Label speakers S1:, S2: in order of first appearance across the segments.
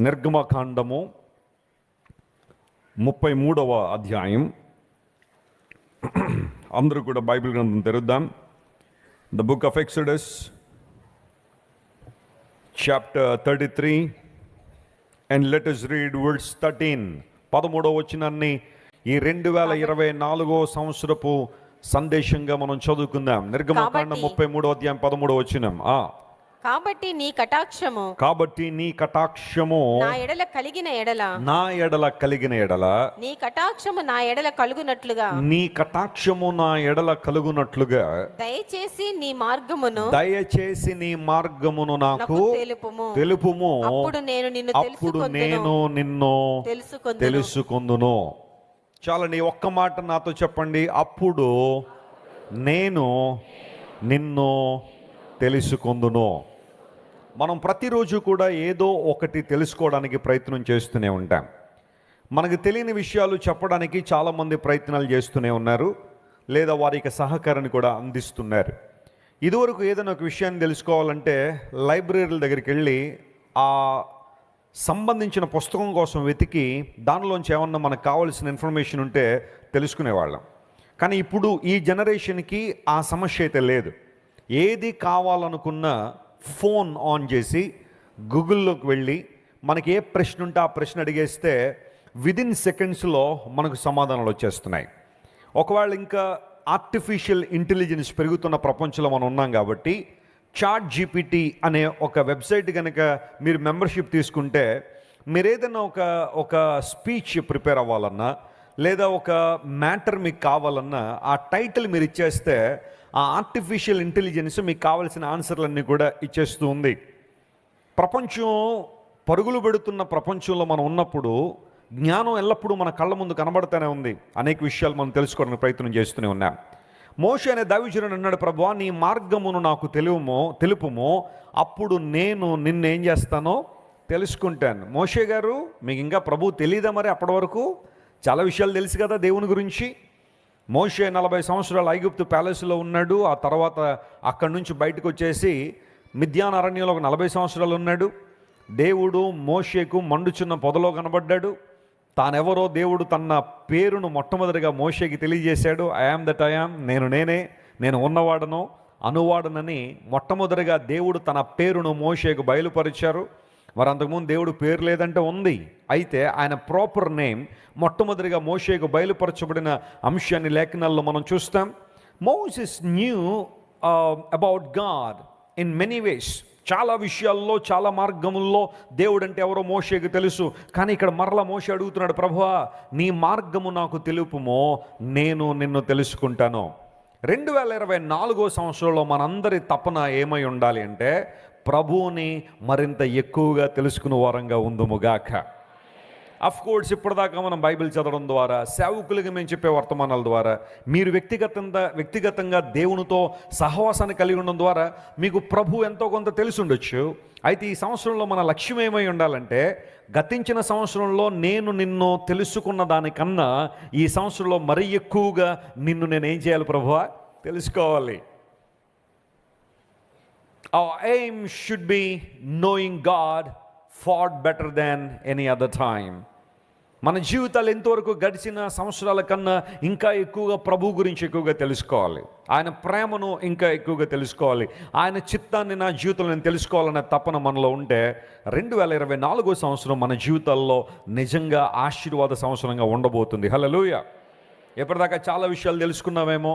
S1: నిర్గమకాండము 33వ అధ్యాయం. అందరూ కూడా బైబిల్ గ్రంథం తెరుద్దాం. The book of Exodus chapter 33 and let us read verse 13. 13వ వచనాన్ని ఈ 2024వ సంవత్సరపు సందేశంగా మనం చదువుకుందాం. నిర్గమకాండం 33వ అధ్యాయం 13వ వచనం.
S2: కాబట్టి నీ కటాక్షము నా ఎడల కలిగిన ఎడల నీ కటాక్షము నా ఎడల కలుగునట్లుగా దయచేసి నీ మార్గమును నాకు తెలుపుము. అప్పుడు నేను నిన్ను తెలుసుకొందును.
S1: చాలండి, ఒక్క మాట నాతో చెప్పండి. అప్పుడు నేను నిన్ను తెలుసుకొందును. మనం ప్రతిరోజు కూడా ఏదో ఒకటి తెలుసుకోవడానికి ప్రయత్నం చేస్తూనే ఉంటాం. మనకు తెలియని విషయాలు చెప్పడానికి చాలామంది ప్రయత్నాలు చేస్తూనే ఉన్నారు, లేదా వారికి సహకారాన్ని కూడా అందిస్తున్నారు. ఇదివరకు ఏదైనా ఒక విషయాన్ని తెలుసుకోవాలంటే లైబ్రరీల దగ్గరికి వెళ్ళి ఆ సంబంధించిన పుస్తకం కోసం వెతికి దానిలోంచి ఏమన్నా మనకు కావాల్సిన ఇన్ఫర్మేషన్ ఉంటే తెలుసుకునేవాళ్ళం. కానీ ఇప్పుడు ఈ జనరేషన్కి ఆ సమస్య అయితే లేదు. ఏది కావాలనుకున్నా ఫోన్ ఆన్ చేసి గూగుల్లోకి వెళ్ళి మనకి ఏ ప్రశ్న ఉంటే ఆ ప్రశ్న అడిగేస్తే విదిన్ సెకండ్స్లో మనకు సమాధానాలు వచ్చేస్తున్నాయి. ఒకవేళ ఇంకా ఆర్టిఫిషియల్ ఇంటెలిజెన్స్ పెరుగుతున్న ప్రపంచంలో మనం ఉన్నాం కాబట్టి చాట్ జీపీటీ అనే ఒక వెబ్సైట్ కనుక మీరు మెంబర్షిప్ తీసుకుంటే మీరు ఏదైనా ఒక స్పీచ్ ప్రిపేర్ అవ్వాలన్నా లేదా ఒక మ్యాటర్ మీకు కావాలన్నా ఆ టైటిల్ మీరు ఇచ్చేస్తే ఆ ఆర్టిఫిషియల్ ఇంటెలిజెన్స్ మీకు కావాల్సిన ఆన్సర్లన్నీ కూడా ఇచ్చేస్తూ ఉంది. ప్రపంచం పరుగులు పెడుతున్న ప్రపంచంలో మనం ఉన్నప్పుడు జ్ఞానం ఎల్లప్పుడూ మన కళ్ళ ముందు కనబడుతూనే ఉంది. అనేక విషయాలు మనం తెలుసుకోవడానికి ప్రయత్నం చేస్తూనే ఉన్నాం. మోషే అనే దైవజనుడు అన్నాడు, ప్రభువా నీ మార్గమును నాకు తెలుపుము, అప్పుడు నేను నిన్నేం చేస్తానో తెలుసుకుంటాను. మోషే గారు, మీకు ఇంకా ప్రభువు తెలియదా? మరి అప్పటి వరకు చాలా విషయాలు తెలుసు కదా దేవుని గురించి. మోషే 40 సంవత్సరాలు ఐగుప్తు ప్యాలెస్లో ఉన్నాడు. ఆ తర్వాత అక్కడి నుంచి బయటకు వచ్చేసి మిద్యాన్ అరణ్యంలో ఒక 40 సంవత్సరాలు ఉన్నాడు. దేవుడు మోషేకు మండుచున్న పొదలో కనబడ్డాడు. తానెవరో దేవుడు తన పేరును మొట్టమొదటిగా మోషేకి తెలియజేశాడు. I am that I am, నేను ఉన్నవాడను అనువాడనని మొట్టమొదటిగా దేవుడు తన పేరును మోషేకు బయలుపరిచారు. మరి అంతకుముందు దేవుడు పేరు లేదంటే ఉంది. అయితే ఆయన ప్రాపర్ నేమ్ మొట్టమొదటిగా మోషేకు బయలుపరచబడిన అంశాన్ని లేఖనాల్లో మనం చూస్తాం. Moses knew about God in many ways. చాలా విషయాల్లో చాలా మార్గముల్లో దేవుడు అంటే ఎవరో మోషేకు తెలుసు. కానీ ఇక్కడ మరలా మోషే అడుగుతున్నాడు, ప్రభువా నీ మార్గము నాకు తెలుపుమో, నేను నిన్ను తెలుసుకుంటాను. 2024వ సంవత్సరంలో మనందరి తపన ఏమై ఉండాలి అంటే ప్రభువుని మరింత ఎక్కువగా తెలుసుకునే వారంగా ఉందుముగాక. అఫ్ కోర్స్ ఇప్పటిదాకా మనం బైబిల్ చదవడం ద్వారా, సేవకులుగా మేము చెప్పే వర్తమానాల ద్వారా, మీరు వ్యక్తిగతంగా దేవునితో సహవాసాన్ని కలిగి ఉండడం ద్వారా మీకు ప్రభు ఎంతో కొంత తెలిసి ఉండొచ్చు. అయితే ఈ సంవత్సరంలో మన లక్ష్యం ఏమై ఉండాలంటే గతించిన సంవత్సరంలో నేను నిన్ను తెలుసుకున్న దానికన్నా ఈ సంవత్సరంలో మరీ ఎక్కువగా నిన్ను నేనేం చేయాలి ప్రభువా? తెలుసుకోవాలి. Our aim should be knowing God far better than any other time. మన జీవితాలు ఎంతవరకు గడిచిన సంవత్సరాల కన్నా ఇంకా ఎక్కువగా ప్రభు గురించి ఎక్కువగా తెలుసుకోవాలి. ఆయన ప్రేమను ఇంకా ఎక్కువగా తెలుసుకోవాలి. ఆయన చిత్తాన్ని నా జీవితంలో నేను తెలుసుకోవాలనే తపన మనలో ఉంటే 2024వ సంవత్సరం మన జీవితాల్లో నిజంగా ఆశీర్వాద సంవత్సరంగా ఉండబోతుంది. హల్లెలూయా. ఎప్పటిదాకా చాలా విషయాలు తెలుసుకున్నామేమో,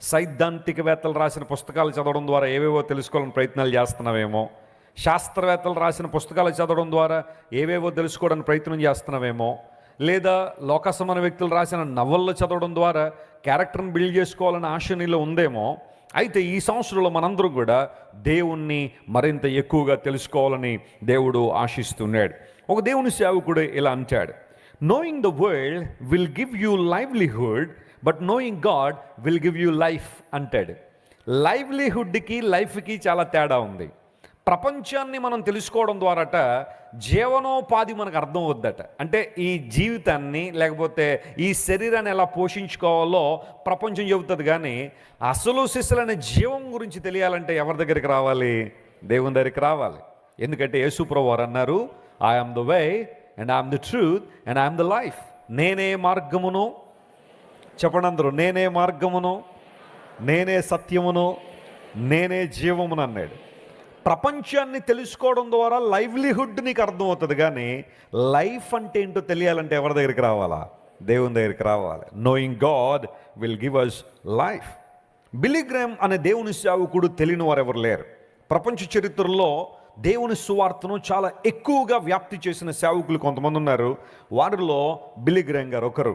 S1: సైద్ధాంతికవేత్తలు రాసిన పుస్తకాలు చదవడం ద్వారా ఏవేవో తెలుసుకోవాలని ప్రయత్నాలు చేస్తున్నావేమో, శాస్త్రవేత్తలు రాసిన పుస్తకాలు చదవడం ద్వారా ఏవేవో తెలుసుకోవడానికి ప్రయత్నం చేస్తున్నావేమో, లేదా లోకసమాన వ్యక్తులు రాసిన నవళ్ళు చదవడం ద్వారా క్యారెక్టర్ని బిల్డ్ చేసుకోవాలని ఆశ నీలో ఉందేమో. అయితే ఈ సంవత్సరంలో మనందరూ కూడా దేవుణ్ణి మరింత ఎక్కువగా తెలుసుకోవాలని దేవుడు ఆశిస్తున్నాడు. ఒక దేవుని సేవకుడు ఇలా అంటాడు, knowing the world will give you livelihood but knowing God will give you life అంటాడు. లైవ్లీహుడ్కి లైఫ్కి చాలా తేడా ఉంది. ప్రపంచాన్ని మనం తెలుసుకోవడం ద్వారాట జీవనోపాధి మనకు అర్థం అవుద్దట. అంటే ఈ జీవితాన్ని లేకపోతే ఈ శరీరాన్ని ఎలా పోషించుకోవాలో ప్రపంచం చెబుతుంది. కానీ అసలు సిసలైన జీవం గురించి తెలియాలంటే ఎవరి దగ్గరికి రావాలి? దేవుని దగ్గరికి రావాలి. ఎందుకంటే యేసుప్రభువు వారు అన్నారు, I am the way and I am the truth and I am the life. నేనే మార్గమును, చెప్పండి అందరూ, నేనే మార్గమును, నేనే సత్యమును, నేనే జీవమును అన్నాడు. ప్రపంచాన్ని తెలుసుకోవడం ద్వారా లైవ్లీహుడ్ నీకు అర్థమవుతుంది, కానీ లైఫ్ అంటే ఏంటో తెలియాలంటే ఎవరి దగ్గరికి రావాలా? దేవుని దగ్గరికి రావాలి. Knowing God will give us life. Billy Graham అనే దేవుని సేవకుడు తెలియని వారు ఎవరు లేరు. ప్రపంచ చరిత్రలో దేవుని సువార్తను చాలా ఎక్కువగా వ్యాప్తి చేసిన సేవకులు కొంతమంది ఉన్నారు. వారిలో బిల్లీ గ్రామ్ గారు ఒకరు.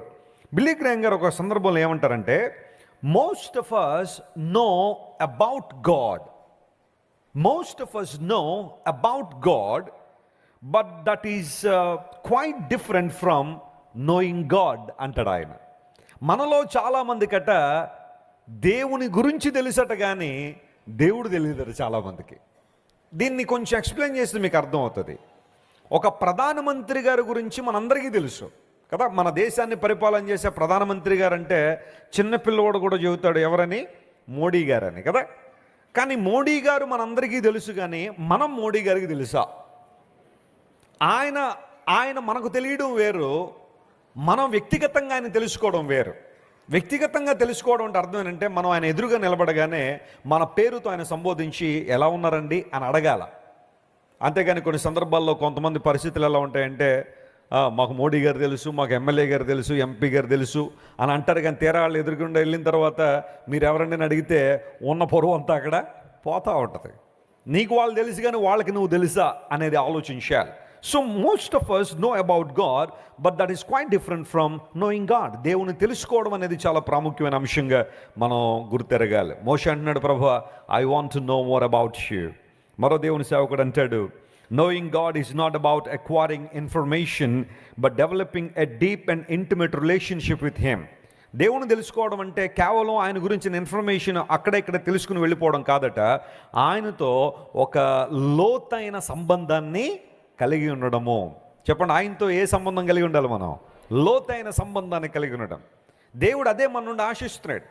S1: బిల్లీ గ్రామ్ గారు ఒక సందర్భంలో ఏమంటారంటే, most of us know about God. Most of us know about God, but that is quite different from knowing God అంటాడు ఆయన. మనలో చాలామందికట దేవుని గురించి తెలుసట, కానీ దేవుడు తెలియదట చాలామందికి. దీన్ని కొంచెం ఎక్స్ప్లెయిన్ చేస్తే మీకు అర్థమవుతుంది. ఒక ప్రధానమంత్రి గారి గురించి మనందరికీ తెలుసు కదా. మన దేశాన్ని పరిపాలన చేసే ప్రధానమంత్రి గారు అంటే చిన్నపిల్లవాడు కూడా చెబుతాడు ఎవరని, మోడీ గారని కదా. కానీ మోడీ గారు మనందరికీ తెలుసు, కానీ మనం మోడీ గారికి తెలుసా? ఆయన మనకు తెలియడం వేరు, మనం వ్యక్తిగతంగా ఆయన తెలుసుకోవడం వేరు. వ్యక్తిగతంగా తెలుసుకోవడం అంటే అర్థం ఏంటంటే, మనం ఆయన ఎదురుగా నిలబడగానే మన పేరుతో ఆయన సంబోధించి ఎలా ఉన్నారండి అని అడగాల. అంతేగాని కొన్ని సందర్భాల్లో కొంతమంది పరిస్థితులు ఎలా ఉంటాయంటే, మాకు మోడీ గారు తెలుసు, మాకు ఎమ్మెల్యే గారు తెలుసు, ఎంపీ గారు తెలుసు అని అంటారు, కానీ తీరా వాళ్ళు ఎదురుగుండా వెళ్ళిన తర్వాత మీరు ఎవరండి అడిగితే ఉన్న పొరుగు అంతా అక్కడ పోతూ ఉంటుంది. నీకు వాళ్ళు తెలుసు, కానీ వాళ్ళకి నువ్వు తెలుసా అనేది ఆలోచించాలి. So most of us know about God, but that is quite different from knowing God. దేవుని తెలుసుకోవడం అనేది చాలా ప్రాముఖ్యమైన అంశంగా మనం గుర్తెరగాలి. మోషే అంటున్నాడు, ప్రభువా, I want to no more about you. మరో దేవుని సేవకుడు అంటాడు, knowing God is not about acquiring information, but developing a deep and intimate relationship with Him. దేవుని తెలుసుకోవడం అంటే కేవలం ఆయన గురించిన ఇన్ఫర్మేషన్ అక్కడ ఇక్కడ తెలుసుకుని వెళ్ళిపోవడం కాదట, ఆయనతో ఒక లోతైన సంబంధాన్ని కలిగి ఉండడము. చెప్పండి, ఆయనతో ఏ సంబంధం కలిగి ఉండాలి మనం? లోతైన సంబంధాన్ని కలిగి ఉండడం. దేవుడు అదే మన నుండి ఆశిస్తున్నాడు.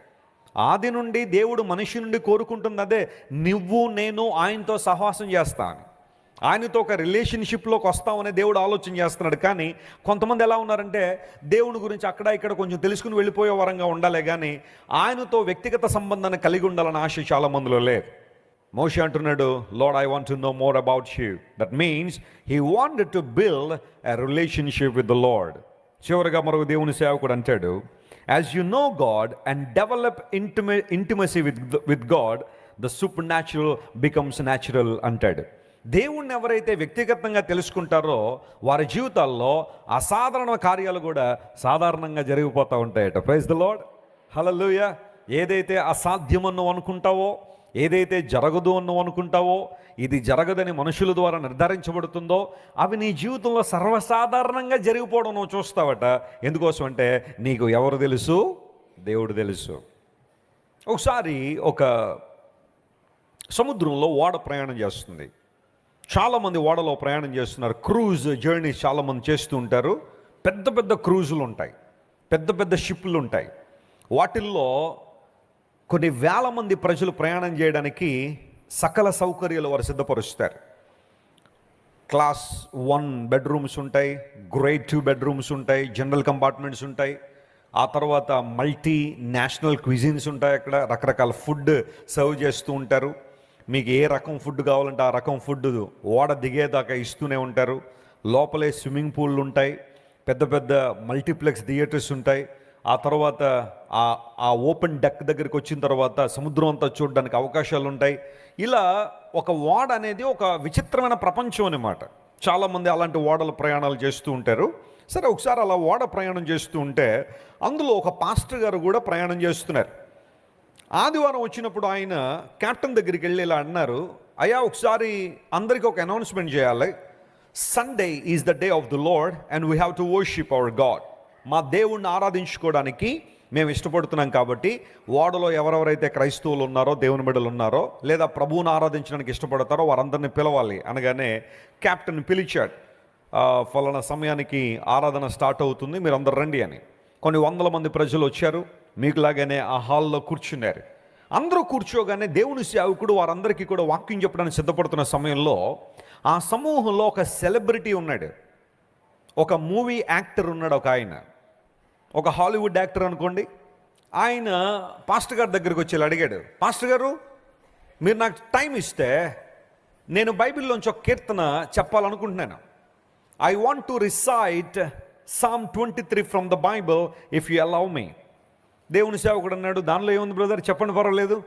S1: ఆది నుండి దేవుడు మనిషి నుండి కోరుకుంటుంది అదే, నువ్వు నేను ఆయనతో సహవాసం చేస్తాను, ఆయనతో ఒక రిలేషన్షిప్లోకి వస్తామనే దేవుడు ఆలోచన చేస్తున్నాడు. కానీ కొంతమంది ఎలా ఉన్నారంటే, దేవుని గురించి అక్కడ ఇక్కడ కొంచెం తెలుసుకుని వెళ్ళిపోయే వరంగా ఉండాలి, కానీ ఆయనతో వ్యక్తిగత సంబంధాన్ని కలిగి ఉండాలని ఆశ చాలా మందిలో లేదు. మోషే అంటున్నాడు, lord, I want to no more about you. That means he wanted to build a relationship with the lord. చివరిగా మరొక దేవుని సేవకుడు అంటాడు, as you know God and develop intimacy with God, the super natural becomes natural అంటాడు. దేవుణ్ణి ఎవరైతే వ్యక్తిగతంగా తెలుసుకుంటారో వారి జీవితాల్లో అసాధారణ కార్యాలు కూడా సాధారణంగా జరిగిపోతూ ఉంటాయట. ప్రైజ్ ద లార్డ్, హల్లెలూయా. ఏదైతే అసాధ్యమని నువ్వు అనుకుంటావో, ఏదైతే జరగదు అని నువ్వు అనుకుంటావో, ఇది జరగదని మనుషుల ద్వారా నిర్ధారించబడుతుందో, అవి నీ జీవితంలో సర్వసాధారణంగా జరిగిపోవడం నువ్వు చూస్తావట. ఎందుకోసం అంటే నీకు ఎవరు తెలుసు? దేవుడు తెలుసు. ఒకసారి ఒక సముద్రంలో ఓడ ప్రయాణం చేస్తుంది. చాలామంది ఓడలో ప్రయాణం చేస్తున్నారు. క్రూజ్ జర్నీస్ చాలామంది చేస్తూ ఉంటారు. పెద్ద పెద్ద క్రూజులు ఉంటాయి, పెద్ద పెద్ద షిప్లు ఉంటాయి. వాటిల్లో కొన్ని వేల మంది ప్రజలు ప్రయాణం చేయడానికి సకల సౌకర్యాలు వారు సిద్ధపరుస్తారు. క్లాస్ 1 బెడ్రూమ్స్ ఉంటాయి, గ్రేడ్ 2 బెడ్రూమ్స్ ఉంటాయి, జనరల్ కంపార్ట్మెంట్స్ ఉంటాయి. ఆ తర్వాత మల్టీ నేషనల్ క్విజిన్స్ ఉంటాయి. అక్కడ రకరకాల ఫుడ్ సర్వ్ చేస్తూ ఉంటారు. మీకు ఏ రకం ఫుడ్ కావాలంటే ఆ రకం ఫుడ్ ఓడ దిగేదాకా ఇస్తూనే ఉంటారు. లోపలే స్విమ్మింగ్ పూల్లు ఉంటాయి, పెద్ద పెద్ద మల్టీప్లెక్స్ థియేటర్స్ ఉంటాయి. ఆ తర్వాత ఆ ఓపెన్ డెక్ దగ్గరికి వచ్చిన తర్వాత సముద్రం అంతా చూడడానికి అవకాశాలు ఉంటాయి. ఇలా ఒక ఓడ అనేది ఒక విచిత్రమైన ప్రపంచం అన్నమాట. చాలామంది అలాంటి ఓడల ప్రయాణాలు చేస్తూ ఉంటారు. సరే, ఒకసారి అలా ఓడ ప్రయాణం చేస్తూ ఉంటే అందులో ఒక పాస్టర్ గారు కూడా ప్రయాణం చేస్తున్నారు. ఆదివారం వచ్చినప్పుడు ఆయన కెప్టెన్ దగ్గరికి వెళ్ళి ఇలా అన్నారు, అయ్యా, ఒకసారి అందరికీ ఒక అనౌన్స్మెంట్ చేయాలి. Sunday is the day of the lord and we have to worship hour God. మా దేవుణ్ణి ఆరాధించుకోవడానికి మేము ఇష్టపడుతున్నాం కాబట్టి ఓడలో ఎవరెవరైతే క్రైస్తవులు ఉన్నారో, దేవుని బిడ్డలు ఉన్నారో, లేదా ప్రభువుని ఆరాధించడానికి ఇష్టపడతారో వారందరినీ పిలవాలి అనగానే కెప్టెన్ పిలిచాడు. ఫలానా సమయానికి ఆరాధన స్టార్ట్ అవుతుంది, మీరు అందరు రండి అని. కొన్ని వందల మంది ప్రజలు వచ్చారు. మీకులాగానే ఆ హాల్లో కూర్చున్నారు. అందరూ కూర్చోగానే దేవుని సేవకుడు వారందరికీ కూడా వాక్యం చెప్పడానికి సిద్ధపడుతున్న సమయంలో ఆ సమూహంలో ఒక సెలబ్రిటీ ఉన్నాడు, ఒక మూవీ యాక్టర్ ఉన్నాడు, ఒక ఆయన, ఒక హాలీవుడ్ యాక్టర్ అనుకోండి. ఆయన పాస్టర్ గారి దగ్గరికి వచ్చి అడిగాడు, పాస్టర్ గారు మీరు నాకు టైం ఇస్తే నేను బైబిల్లోంచి ఒక కీర్తన చెప్పాలనుకుంటున్నాను. I want to recite Psalm 23 from the Bible if you allow me. దేవుని సేవకుడు అన్నాడు, దానిలో ఏముంది బ్రదర్, చెప్పండి పర్వాలేదు,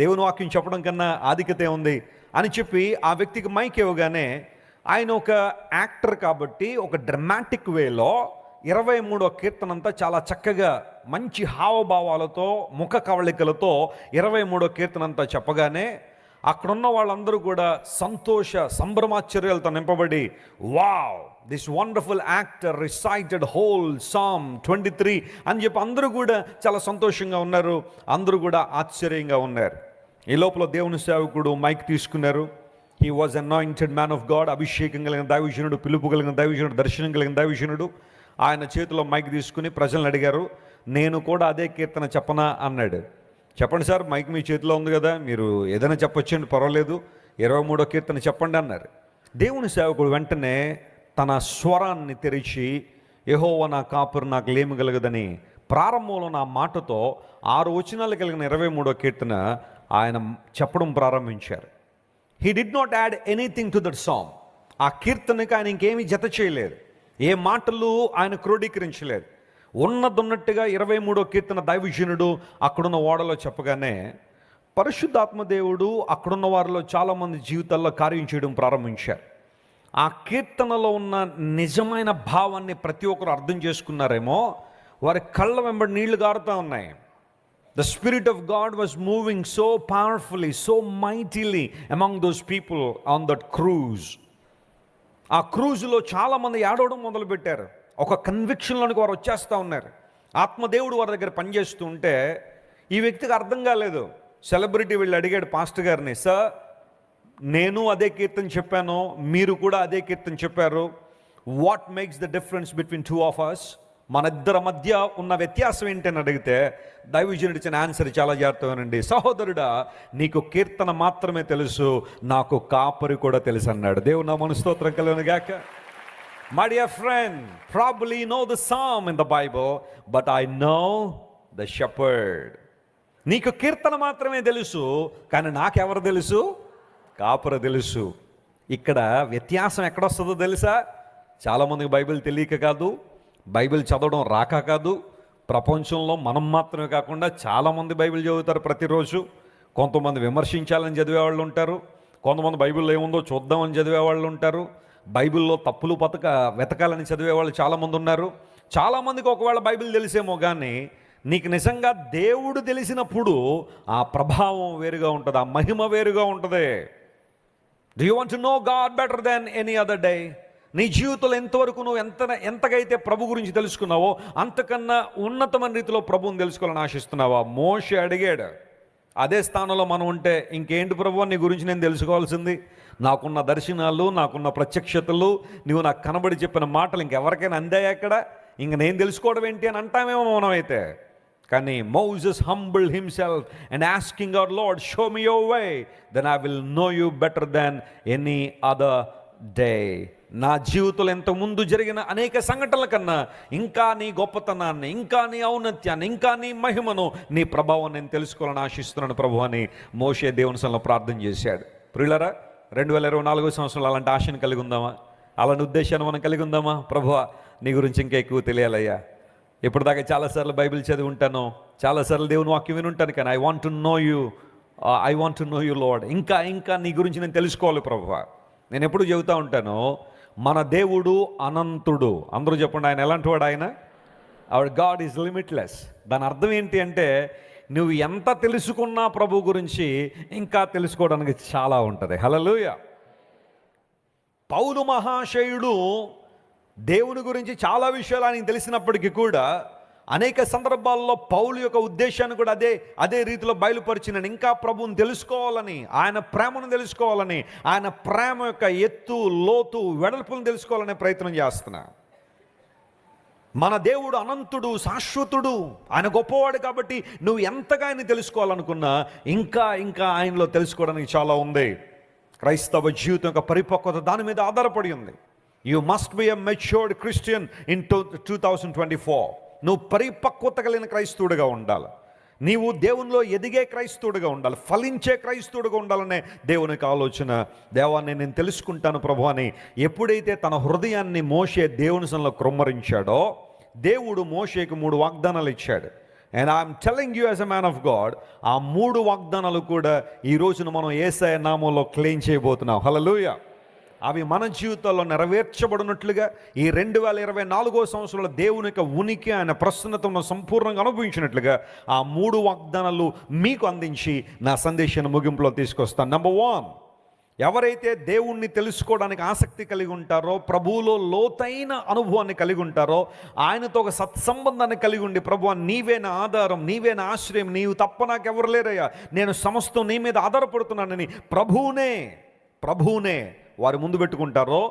S1: దేవుని వాక్యం చెప్పడం కన్నా ఆధిక్యత ఉంది అని చెప్పి ఆ వ్యక్తికి మైక్ ఇవ్వగానే ఆయన ఒక యాక్టర్ కాబట్టి ఒక డ్రమాటిక్ వేలో 23వ కీర్తన అంతా చాలా చక్కగా మంచి హావభావాలతో ముఖ కవళికలతో 23వ కీర్తన అంతా చెప్పగానే అక్కడున్న వాళ్ళందరూ కూడా సంతోష సంభ్రమాశ్చర్యాలతో నింపబడి, wow this wonderful actor recited whole Psalm 23 అని చెప్పి అందరూ కూడా చాలా సంతోషంగా ఉన్నారు, అందరూ కూడా ఆశ్చర్యంగా ఉన్నారు. ఈ లోపల దేవుని సేవకుడు మైక్ తీసుకున్నారు. He was anointed man of God, అభిషేకం కలిగిన దైవజనుడు, పిలుపు కలిగిన దైవజనుడు, దర్శనం కలిగిన దైవజనుడు. ఆయన చేతిలో మైక్ తీసుకుని ప్రజలను అడిగారు, నేను కూడా అదే కీర్తన చెప్పనా అన్నాడు. చెప్పండి సార్, మైక్ మీ చేతిలో ఉంది కదా, మీరు ఏదైనా చెప్పొచ్చండి, పర్వాలేదు, 23వ కీర్తన చెప్పండి అన్నారు. దేవుని సేవకుడు వెంటనే తన స్వరాన్ని తెరిచి, యెహోవా నా కాపురు నాకు లేమి కలగదని ప్రారంభంలో నా మాటతో 6 వచనాలు కలిగిన 23వ కీర్తన ఆయన చెప్పడం ప్రారంభించారు. He did not add anything to that song. ఆ కీర్తనకి ఆయన ఇంకేమీ జత చేయలేదు, ఏ మాటలు ఆయన క్రోడీకరించలేదు. ఉన్నట్టుగా 23వ కీర్తన దైవజనుడు అక్కడున్న ఓడలో చెప్పగానే పరిశుద్ధాత్మ దేవుడు అక్కడున్న వారిలో చాలామంది జీవితాల్లో కార్యం చేయడం ప్రారంభించారు. ఆ కీర్తనలో ఉన్న నిజమైన భావాన్ని ప్రతి ఒక్కరు అర్థం చేసుకున్నారేమో, వారి కళ్ళ వెంబడి నీళ్లు గారుతూ ఉన్నాయి. The Spirit of God was moving so powerfully, so mightily among those people on that cruise. ఆ క్రూజ్లో చాలామంది ఏడవడం మొదలుపెట్టారు. ఒక కన్విక్షన్లోనికి వారు వచ్చేస్తూ ఉన్నారు. ఆత్మదేవుడు వారి దగ్గర పనిచేస్తూ ఉంటే ఈ వ్యక్తికి అర్థం కాలేదు. సెలబ్రిటీ వెళ్ళి అడిగాడు పాస్టర్ గారిని, సార్ నేను అదే కీర్తన చెప్పాను, మీరు కూడా అదే కీర్తన చెప్పారు, what makes the difference between two of us, మన ఇద్దరి మధ్య ఉన్న వ్యత్యాసం ఏంటని అడిగితే దైవజనుడు ఇచ్చిన ఆన్సర్ చాలా జాగ్రత్తగానండి, సహోదరుడా నీకు కీర్తన మాత్రమే తెలుసు, నాకు కాపరి కూడా తెలుసు అన్నాడు. దేవుని నామమున స్తోత్రం కలుగును గాక. My dear friend, probably you know the psalm in the Bible, but I know the shepherd. నీకు కీర్తన మాత్రమే తెలుసు, కానీ నాకెవరు తెలుసు? కాపరి తెలుసు. ఇక్కడ వ్యత్యాసం ఎక్కడొస్తుందో తెలుసా? చాలామందికి బైబిల్ తెలియక కాదు, బైబిల్ చదవడం రాక కాదు, ప్రపంచంలో మనం మాత్రమే కాకుండా చాలామంది బైబిల్ చదువుతారు ప్రతిరోజు. కొంతమంది విమర్శించాలని చదివేవాళ్ళు ఉంటారు, కొంతమంది బైబిల్లో ఏముందో చూద్దామని చదివేవాళ్ళు ఉంటారు, బైబిల్లో తప్పులు వెతకాలని చదివేవాళ్ళు చాలామంది ఉన్నారు. చాలామందికి ఒకవేళ బైబిల్ తెలిసేమో కానీ నీకు నిజంగా దేవుడు తెలిసినప్పుడు ఆ ప్రభావం వేరుగా ఉంటుంది, ఆ మహిమ వేరుగా ఉంటుంది. Do you want to know God better than any other day? నీ జీవితంలో ఎంతవరకు నువ్వు ఎంతగైతే ప్రభు గురించి తెలుసుకున్నావో అంతకన్నా ఉన్నతమైన రీతిలో ప్రభువుని తెలుసుకోవాలని ఆశిస్తున్నావా? మోషే అడిగాడు. అదే స్థానంలో మనం ఉంటే ఇంకేంటి ప్రభు నీ గురించి నేను తెలుసుకోవాల్సింది? నాకున్న దర్శనాలు, నాకున్న ప్రత్యక్షతలు, నువ్వు నాకు కనబడి చెప్పిన మాటలు ఇంకెవరికైనా అందాయా అక్కడ? ఇంక నేను తెలుసుకోవడం ఏంటి అని అంటామేమో మనం అయితే. కానీ Moses humbled himself and asking our Lord, show me your way, then I will know you better than any other day. నా జీవితంలో ఎంత ముందు జరిగిన అనేక సంఘటనల కన్నా ఇంకా నీ గొప్పతనాన్ని, ఇంకా నీ ఔన్నత్యాన్ని, ఇంకా నీ మహిమను, నీ ప్రభావం నేను తెలుసుకోవాలని ఆశిస్తున్నాను ప్రభు అని మోషే దేవుని సన్నిధిలో ప్రార్థన చేశాడు. ప్రియులారా, 2024 సంవత్సరంలో అలాంటి ఆశను కలిగి ఉందామా? అలాంటి ఉద్దేశాన్ని మనం కలిగి ఉందామా? ప్రభువా నీ గురించి ఇంకా ఎక్కువ తెలియాలయ్యా. ఇప్పటిదాకా చాలాసార్లు బైబిల్ చదివి ఉంటాను, చాలాసార్లు దేవుని వాక్యం విని ఉంటాను, కానీ I want to know you lord. ఇంకా ఇంకా నీ గురించి నేను తెలుసుకోవాలి ప్రభువా. నేను ఎప్పుడు చెబుతూ ఉంటాను, మన దేవుడు అనంతుడు. అందరూ చెప్పండి, ఆయన ఎలాంటి వాడు? ఆయన అవర్ గాడ్ ఈజ్ లిమిట్లెస్. దాని అర్థం ఏంటి అంటే నువ్వు ఎంత తెలుసుకున్నా ప్రభు గురించి ఇంకా తెలుసుకోవడానికి చాలా ఉంటుంది. హల్లెలూయా. పౌలు మహాశయుడు దేవుని గురించి చాలా విషయాలు ఆయనకు తెలిసినప్పటికీ కూడా అనేక సందర్భాల్లో పౌలు యొక్క ఉద్దేశాన్ని కూడా అదే రీతిలో బయలుపరిచినాను. ఇంకా ప్రభువుని తెలుసుకోవాలని, ఆయన ప్రేమను తెలుసుకోవాలని, ఆయన ప్రేమ యొక్క ఎత్తు, లోతు, వెడల్పులను తెలుసుకోవాలనే ప్రయత్నం చేస్తున్నా. మన దేవుడు అనంతుడు, శాశ్వతుడు, ఆయన గొప్పవాడు. కాబట్టి నువ్వు ఎంతగా ఆయన తెలుసుకోవాలనుకున్నా ఇంకా ఇంకా ఆయనలో తెలుసుకోవడానికి చాలా ఉంది. క్రైస్తవ జీవితం యొక్క పరిపక్వత దాని మీద ఆధారపడి ఉంది. You must be a matured Christian in 2024. నువ్వు పరిపక్వత కలిగిన క్రైస్తవుడిగా ఉండాలి. నీవు దేవునిలో ఎదిగే క్రైస్తవుడిగా ఉండాలి, ఫలించే క్రైస్తవుడిగా ఉండాలనే దేవునికి ఆలోచన. దేవాన్ని నేను తెలుసుకుంటాను ప్రభు అని ఎప్పుడైతే తన హృదయాన్ని మోషే దేవుని సన్నిధిలో కృమ్మరించాడో, దేవుడు మోషేకి 3 వాగ్దానాలు ఇచ్చాడు. And I'm telling you as a man of God, ఆ 3 వాగ్దానాలు కూడా ఈ రోజున మనం యేసయ్య నామంలో క్లెయిమ్ చేయబోతున్నాం. హల్లెలూయా. అవి మన జీవితాల్లో నెరవేర్చబడినట్లుగా ఈ 2024వ సంవత్సరంలో దేవుని యొక్క ఉనికి, ఆయన ప్రసన్నతను సంపూర్ణంగా అనుభవించినట్లుగా ఆ 3 వాగ్దానాలు మీకు అందించి నా సందేశాన్ని ముగింపులో తీసుకొస్తాను. నెంబర్ 1, ఎవరైతే దేవుణ్ణి తెలుసుకోవడానికి ఆసక్తి కలిగి ఉంటారో, ప్రభువులో లోతైన అనుభవాన్ని కలిగి ఉంటారో, ఆయనతో ఒక సత్సంబంధాన్ని కలిగి ఉండి, ప్రభువా నీవే నా ఆధారం, నీవే నా ఆశ్రయం, నీవు తప్ప నాకెవరు లేరయ్యా, నేను సమస్తం నీ మీద ఆధారపడుతున్నానని ప్రభువునే వారు ముందు పెట్టుకుంటారో,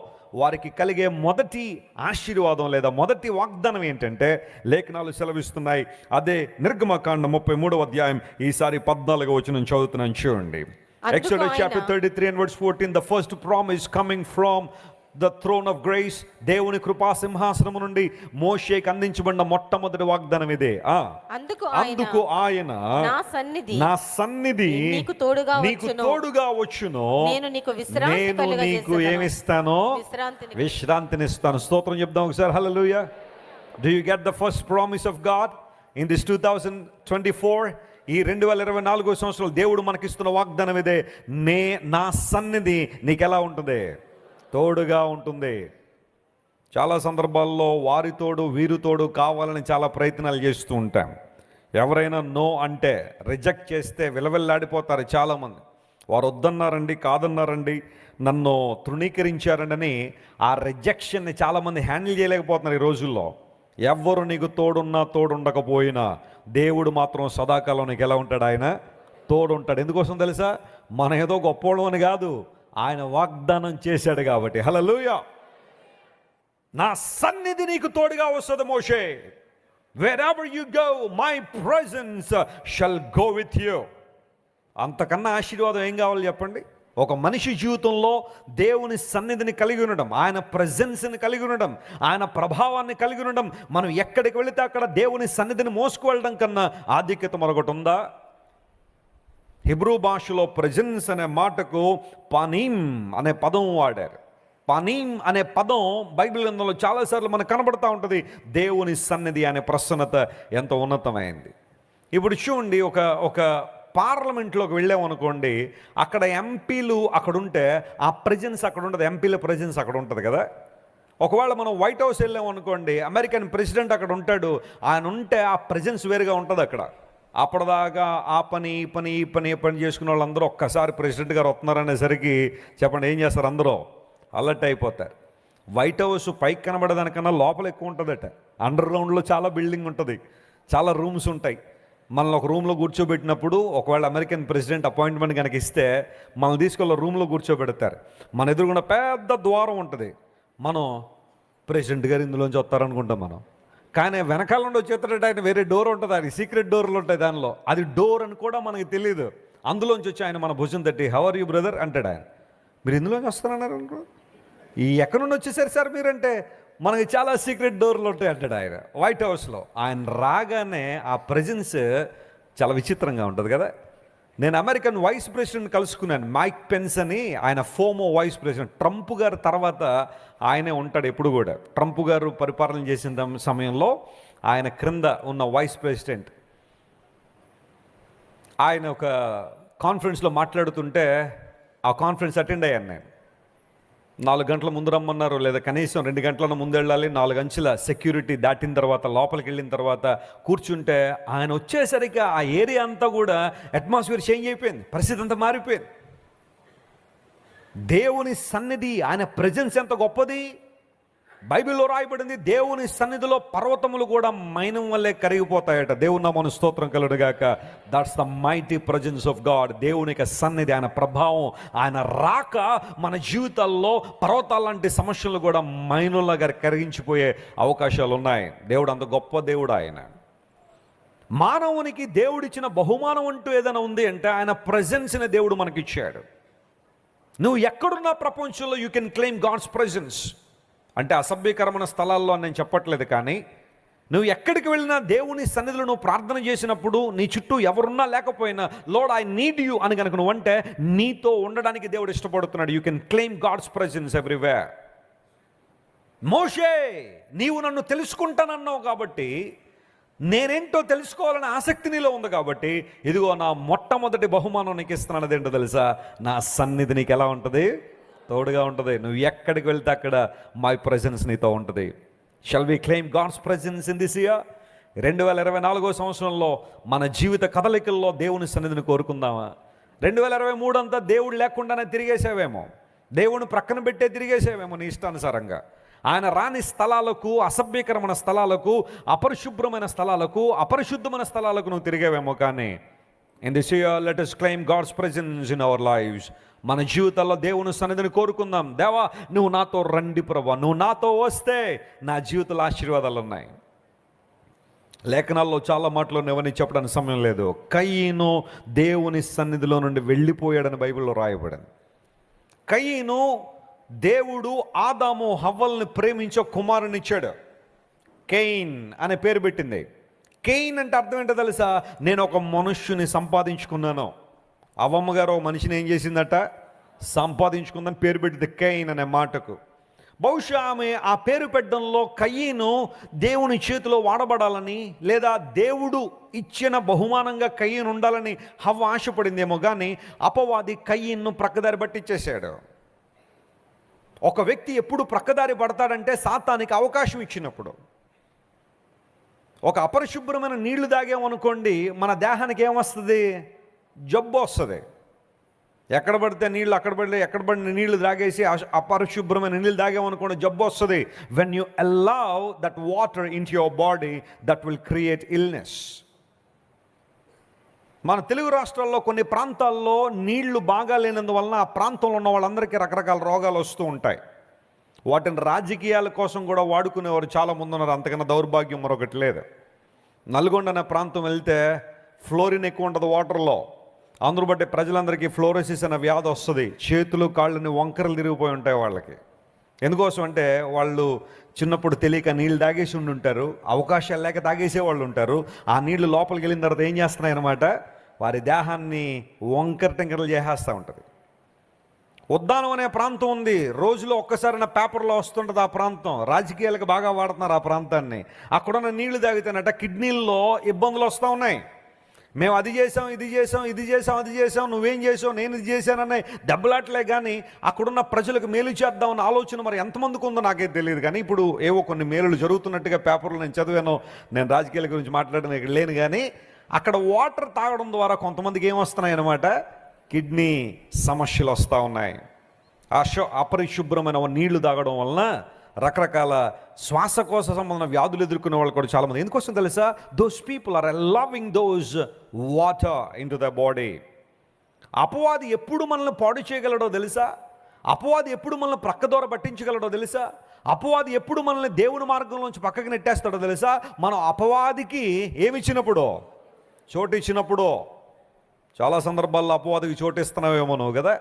S1: వారికి కలిగే మొదటి ఆశీర్వాదం లేదా మొదటి వాగ్దానం ఏంటంటే, లేఖనాలు సెలవిస్తున్నాయి. అదే నిర్గమకాండం 33వ అధ్యాయం ఈసారి 14వ వచనం చదువుతున్నాను, చూడండి. Exodus chapter 33 and verse 14, the first promise coming from the throne of grace, దేవుని కృపా సింహాసనము నుండి మోషేకి అందించబడిన మొట్టమొదటి వాగ్దానం ఇదే. అందుకు ఆయన నా సన్నిధి నీకు తోడుగా వచ్చును, నేను నీకు ఏమిస్తాను? విశ్రాంతినిస్తాను. స్తోత్రం చెప్దాం ఒకసారి. హల్లెలూయా. Do you get the first promise of God in this 2024? ఈ 2024 సంవత్సరంలో దేవుడు మనకిస్తున్న వాగ్దానం ఇదే. నా సన్నిధి నీకు ఎలా ఉంటుంది? తోడుగా ఉంటుంది. చాలా సందర్భాల్లో వారి తోడు వీరి తోడు కావాలని చాలా ప్రయత్నాలు చేస్తూ ఉంటాం. ఎవరైనా నో అంటే, రిజెక్ట్ చేస్తే విలవిల్లాడిపోతారు చాలామంది. వారు వద్దన్నారండి, కాదన్నారండి, నన్ను తృణీకరించారండి, ఆ రిజెక్షన్ని చాలామంది హ్యాండిల్ చేయలేకపోతున్నారు ఈ రోజుల్లో. ఎవ్వరు నీకు తోడున్నా తోడుండకపోయినా దేవుడు మాత్రం సదాకాలం నీకు ఎలా ఉంటాడు? ఆయన తోడుంటాడు. ఎందుకోసం తెలుసా? మన ఏదో గొప్పోళ్ళం అని కాదు, ఆయన వాగ్దానం చేశాడు కాబట్టి. హల్లెలూయా. నా సన్నిధి నీకు తోడుగా వస్తుంది మోషే. wherever you go my presence shall go with you. అంతకన్నా ఆశీర్వాదం ఏం కావాలి చెప్పండి? ఒక మనిషి జీవితంలో దేవుని సన్నిధిని కలిగి ఉండడం, ఆయన ప్రెజెన్స్ని కలిగి ఉండడం, ఆయన ప్రభావాన్ని కలిగి ఉండడం, మనం ఎక్కడికి వెళితే అక్కడ దేవుని సన్నిధిని మోసుకు వెళ్ళడం కన్నా ఆధిక్యత మరొకటి ఉందా? హిబ్రూ భాషలో ప్రెజెన్స్ అనే మాటకు పనీం అనే పదం వాడారు. పనీం అనే పదం బైబిల్ గ్రంథంలో చాలాసార్లు మనకు కనబడతా ఉంటుంది. దేవుని సన్నిధి అనే ప్రసన్నత ఎంత ఉన్నతమైంది. ఇప్పుడు చూడండి, ఒక పార్లమెంట్లోకి వెళ్ళామనుకోండి, అక్కడ ఎంపీలు అక్కడ ఉంటే ఆ ప్రెజెన్స్ అక్కడ ఉంటుంది, ఎంపీల ప్రెజెన్స్ అక్కడ ఉంటుంది కదా. ఒకవేళ మనం వైట్ హౌస్ వెళ్ళామనుకోండి, అమెరికన్ ప్రెసిడెంట్ అక్కడ ఉంటాడు, ఆయన ఉంటే ఆ ప్రెజెన్స్ వేరుగా ఉంటుంది అక్కడ. అప్పటిదాకా ఆ పని ఈ పని చేసుకున్న వాళ్ళందరూ ఒక్కసారి ప్రెసిడెంట్ గారు వస్తున్నారనేసరికి చెప్పండి ఏం చేస్తారు? అందరూ అలర్ట్ అయిపోతారు. వైట్ హౌస్ పైకి కనబడేదానికన్నా లోపల ఎక్కువ ఉంటుందట. అండర్ గ్రౌండ్లో చాలా బిల్డింగ్ ఉంటుంది, చాలా రూమ్స్ ఉంటాయి. మనల్ని ఒక రూమ్లో కూర్చోబెట్టినప్పుడు, ఒకవేళ అమెరికన్ ప్రెసిడెంట్ అపాయింట్మెంట్ కనుక ఇస్తే మనల్ని తీసుకెళ్ళి రూమ్లో కూర్చోబెడతారు. మన ఎదురుగున్న పెద్ద ద్వారం ఉంటుంది. మనం ప్రెసిడెంట్ గారు ఇందులోంచి వస్తారనుకుంటాం మనం. కానీ వెనకాల నుండి వచ్చేటట్టు ఆయన వేరే డోర్ ఉంటుంది, అది సీక్రెట్ డోర్లు ఉంటాయి దానిలో. అది డోర్ అని కూడా మనకి తెలియదు. అందులోంచి వచ్చి ఆయన మన భుజం తట్టి హౌ ఆర్ యూ బ్రదర్ అంటాడు. ఆయన మీరు ఇందులోంచి వస్తారన్నారు అనుకో, ఈ ఎక్కడి నుండి వచ్చేసారు సార్ మీరంటే, మనకి చాలా సీక్రెట్ డోర్లు ఉంటాయి అంటాడు ఆయన వైట్ హౌస్లో. ఆయన రాగానే ఆ ప్రెజెన్స్ చాలా విచిత్రంగా ఉంటుంది కదా. నేను అమెరికన్ వైస్ ప్రెసిడెంట్ కలుసుకున్నాను, మైక్ పెన్స్ అని. ఆయన ఫోమో వైస్ ప్రెసిడెంట్. ట్రంప్ గారు తర్వాత ఆయనే ఉంటాడు ఎప్పుడు కూడా. ట్రంప్ గారు పరిపాలన చేసిన సమయంలో ఆయన క్రింద ఉన్న వైస్ ప్రెసిడెంట్. ఆయన ఒక కాన్ఫరెన్స్లో మాట్లాడుతుంటే ఆ కాన్ఫరెన్స్ అటెండ్ అయ్యాను నేను. 4 గంటల ముందు రమ్మన్నారు, లేదా కనీసం 2 గంటల ముందు వెళ్ళాలి. 4 అంచెల సెక్యూరిటీ దాటిన తర్వాత లోపలికి వెళ్ళిన తర్వాత కూర్చుంటే ఆయన వచ్చేసరికి ఆ ఏరియా అంతా కూడా అట్మాస్ఫియర్ చేంజ్ అయిపోయింది, పరిస్థితి అంతా మారిపోయింది. దేవుని సన్నిధి, ఆయన ప్రెజెన్స్ ఎంత గొప్పది. బైబిల్లో రాయబడింది, దేవుని సన్నిధిలో పర్వతములు కూడా మైనం వల్లే కరిగిపోతాయట. దేవుని నామమున స్తోత్రం కలుగునుగాక. That's the mighty presence of God. దేవుని యొక్క సన్నిధి, ఆయన ప్రభావం, ఆయన రాక మన జీవితాల్లో పర్వతాలాంటి సమస్యలు కూడా మైనులాగా కరిగించిపోయే అవకాశాలు ఉన్నాయి. దేవుడు అంత గొప్ప దేవుడు ఆయన. మానవునికి దేవుడిచ్చిన బహుమానం అంటూ ఏదైనా ఉంది అంటే ఆయన ప్రెజెన్స్ని దేవుడు మనకిచ్చాడు. నువ్వు ఎక్కడున్నా ప్రపంచంలో you can claim God's presence. అంటే అసభ్యకరమైన స్థలాల్లో అని నేను చెప్పట్లేదు, కానీ నువ్వు ఎక్కడికి వెళ్ళినా దేవుని సన్నిధిలో నువ్వు ప్రార్థన చేసినప్పుడు నీ చుట్టూ ఎవరున్నా లేకపోయినా లార్డ్ ఐ నీడ్ యూ అని కనుక నువ్వు అంటే నీతో ఉండడానికి దేవుడు ఇష్టపడుతున్నాడు. You can claim God's presence everywhere. మోషే, నీవు నన్ను తెలుసుకుంటానన్నావు కాబట్టి, నేనేంటో తెలుసుకోవాలనే ఆసక్తి నీలో ఉంది కాబట్టి, ఇదిగో నా మొట్టమొదటి బహుమానం నీకు ఇస్తున్నాను. అదేంటో తెలుసా? నా సన్నిధి నీకు ఎలా ఉంటుంది? తోడుగా ఉంటుంది. నువ్వు ఎక్కడికి వెళ్తే అక్కడ మై ప్రెజెన్స్ నీతో ఉంటుంది. Shall we claim God's presence in this year? 2024 సంవత్సరంలో మన జీవిత కదలికల్లో దేవుని సన్నిధిని కోరుకుందామా? 2023 అంతా దేవుడు లేకుండానే తిరిగేసేవేమో, దేవుని ప్రక్కన పెట్టే తిరిగేసేవేమో నీ ఇష్టానుసారంగా. ఆయన రాని స్థలాలకు, అసభ్యకరమైన స్థలాలకు, అపరిశుభ్రమైన స్థలాలకు, అపరిశుద్ధమైన స్థలాలకు నువ్వు తిరిగేవేమో. కానీ in this year let us claim God's presence in our lives. మన జీవితాల్లో దేవుని సన్నిధిని కోరుకుందాం. దేవా, నువ్వు నాతో రండి ప్రభువా, నువ్వు నాతో వస్తే నా జీవితంలో ఆశీర్వాదాలు ఉన్నాయి. లేఖనాల్లో చాలా మాటలు ఎవరిని చెప్పడానికి సమయం లేదు. కయీను దేవుని సన్నిధిలో నుండి వెళ్ళిపోయాడని బైబిల్లో రాయబడింది. కయీను దేవుడు ఆదాము హవ్వల్ని ప్రేమించి ఒక కుమారుని ఇచ్చాడు. కెయిన్ అనే పేరు పెట్టింది. కెయిన్ అంటే అర్థం ఏంటో తెలుసా? నేను ఒక మనుష్యుని సంపాదించుకున్నాను. అవ్వమ్మ గారు ఒక మనిషిని ఏం చేసిందట? సంపాదించుకుందని పేరు పెట్టింది కెయిన్ అనే మాటకు. బహుశా ఆమె ఆ పేరు పెట్టడంలో కయీను దేవుని చేతిలో వాడబడాలని, లేదా దేవుడు ఇచ్చిన బహుమానంగా కయీను ఉండాలని హవ్వ ఆశపడిందేమో. కానీ అపవాది కయీన్ను ప్రక్కదారి పట్టించేశాడు. ఒక వ్యక్తి ఎప్పుడు ప్రక్కదారి పడతాడంటే సాతానికి అవకాశం ఇచ్చినప్పుడు. ఒక అపరిశుభ్రమైన నీళ్లు తాగామనుకోండి, మన దేహానికి ఏమొస్తుంది? జబ్బు వస్తుంది. ఎక్కడ పడితే నీళ్ళు అక్కడ పడితే, ఎక్కడ పడిన నీళ్లు తాగేసి అపరిశుభ్రమైన నీళ్ళు తాగామనుకోండి, జబ్బు వస్తుంది. When you allow that water in to your body, that will create illness. మన తెలుగు రాష్ట్రాల్లో కొన్ని ప్రాంతాల్లో నీళ్లు బాగా లేనందువలన ఆ ప్రాంతంలో ఉన్న వాళ్ళందరికీ రకరకాల రోగాలు వస్తూ ఉంటాయి. వాటిని రాజకీయాల కోసం కూడా వాడుకునేవారు చాలామంది ఉన్నారు. అంతకన్నా దౌర్భాగ్యం మరొకటి లేదు. నల్గొండ అనే ప్రాంతం వెళ్తే ఫ్లోరిన్ ఎక్కువ ఉంటుంది వాటర్లో. అందును బట్టి ప్రజలందరికీ ఫ్లోరోసిస్ అనే వ్యాధి వస్తుంది. చేతులు కాళ్ళని వంకరలు తిరిగిపోయి ఉంటాయి వాళ్ళకి. ఎందుకోసం అంటే వాళ్ళు చిన్నప్పుడు తెలియక నీళ్ళు తాగేసి ఉండి ఉంటారు, అవకాశాలు లేక తాగేసే వాళ్ళు ఉంటారు. ఆ నీళ్లు లోపలికి వెళ్ళిన తర్వాత ఏం చేస్తున్నాయి అన్నమాట? వారి దేహాన్ని వంకర టెంకరలు చేసేస్తూ ఉంటుంది. ఉద్దానం అనే ప్రాంతం ఉంది. రోజులో ఒక్కసారి నా పేపర్లో వస్తుంటుంది ఆ ప్రాంతం. రాజకీయాలకు బాగా వాడుతున్నారు ఆ ప్రాంతాన్ని. అక్కడున్న నీళ్లు తాగితేనట కిడ్నీల్లో ఇబ్బందులు వస్తూ ఉన్నాయి. మేము అది చేసాం, ఇది చేసాం, ఇది చేసాం, అది చేసాం, నువ్వేం చేసావు, నేను ఇది చేశానని దెబ్బలాట్లే. కానీ అక్కడున్న ప్రజలకు మేలు చేద్దామన్న ఆలోచన మరి ఎంతమందికి ఉందో నాకే తెలియదు. కానీ ఇప్పుడు ఏవో కొన్ని మేలులు జరుగుతున్నట్టుగా పేపర్లో నేను చదివాను. నేను రాజకీయాల గురించి మాట్లాడడం ఇక్కడ లేను. కానీ అక్కడ వాటర్ తాగడం ద్వారా కొంతమందికి ఏమొస్తున్నాయి అన్నమాట? కిడ్నీ సమస్యలు వస్తూ ఉన్నాయి. అపరిశుభ్రమైన నీళ్లు తాగడం వలన రకరకాల శ్వాసకోశ సంబంధమైన వ్యాధులు ఎదుర్కొనే వాళ్ళు కూడా చాలామంది. ఎందుకోసం తెలుసా? Those people are loving those water into the body. అపవాది ఎప్పుడు మనల్ని పాడు చేయగలడో తెలుసా? అపవాది ఎప్పుడు మనల్ని ప్రక్కదోర పట్టించగలడో తెలుసా? అపవాది ఎప్పుడు మనల్ని దేవుని మార్గంలోంచి పక్కకి నెట్టేస్తాడో తెలుసా? మనం అపవాదికి ఏమిచ్చినప్పుడు? చోటు ఇచ్చినప్పుడు. చాలా సందర్భాల్లో అపవాదికి చోటు ఇస్తున్నావేమో నువ్వు కదా.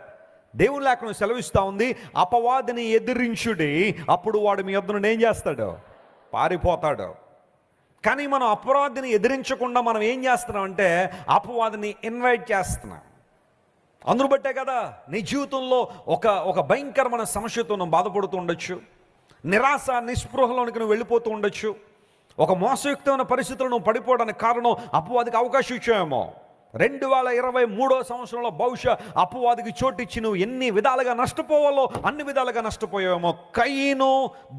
S1: దేవుని లేఖనం సెలవిస్తూ ఉంది, అపవాదిని ఎదిరించుడి, అప్పుడు వాడు మీ యొద్ద నుండి ఏం చేస్తాడు? పారిపోతాడు. కానీ మనం అపవాదిని ఎదిరించకుండా మనం ఏం చేస్తున్నామంటే అపవాదిని ఇన్వైట్ చేస్తున్నాం. అందును బట్టే కదా నీ జీవితంలో ఒక భయంకరమైన సమస్యతో నువ్వు బాధపడుతూ ఉండొచ్చు. నిరాశ నిస్పృహలోనికి నువ్వు వెళ్ళిపోతూ ఉండొచ్చు. ఒక మోసయుక్తమైన పరిస్థితుల్లో నువ్వు పడిపోవడానికి కారణం అపవాదికి అవకాశం ఇచ్చావేమో. 2023 సంవత్సరంలో బహుశా అపవాదికి చోటిచ్చి నువ్వు ఎన్ని విధాలుగా నష్టపోవాలో అన్ని విధాలుగా నష్టపోయావేమో. కయీను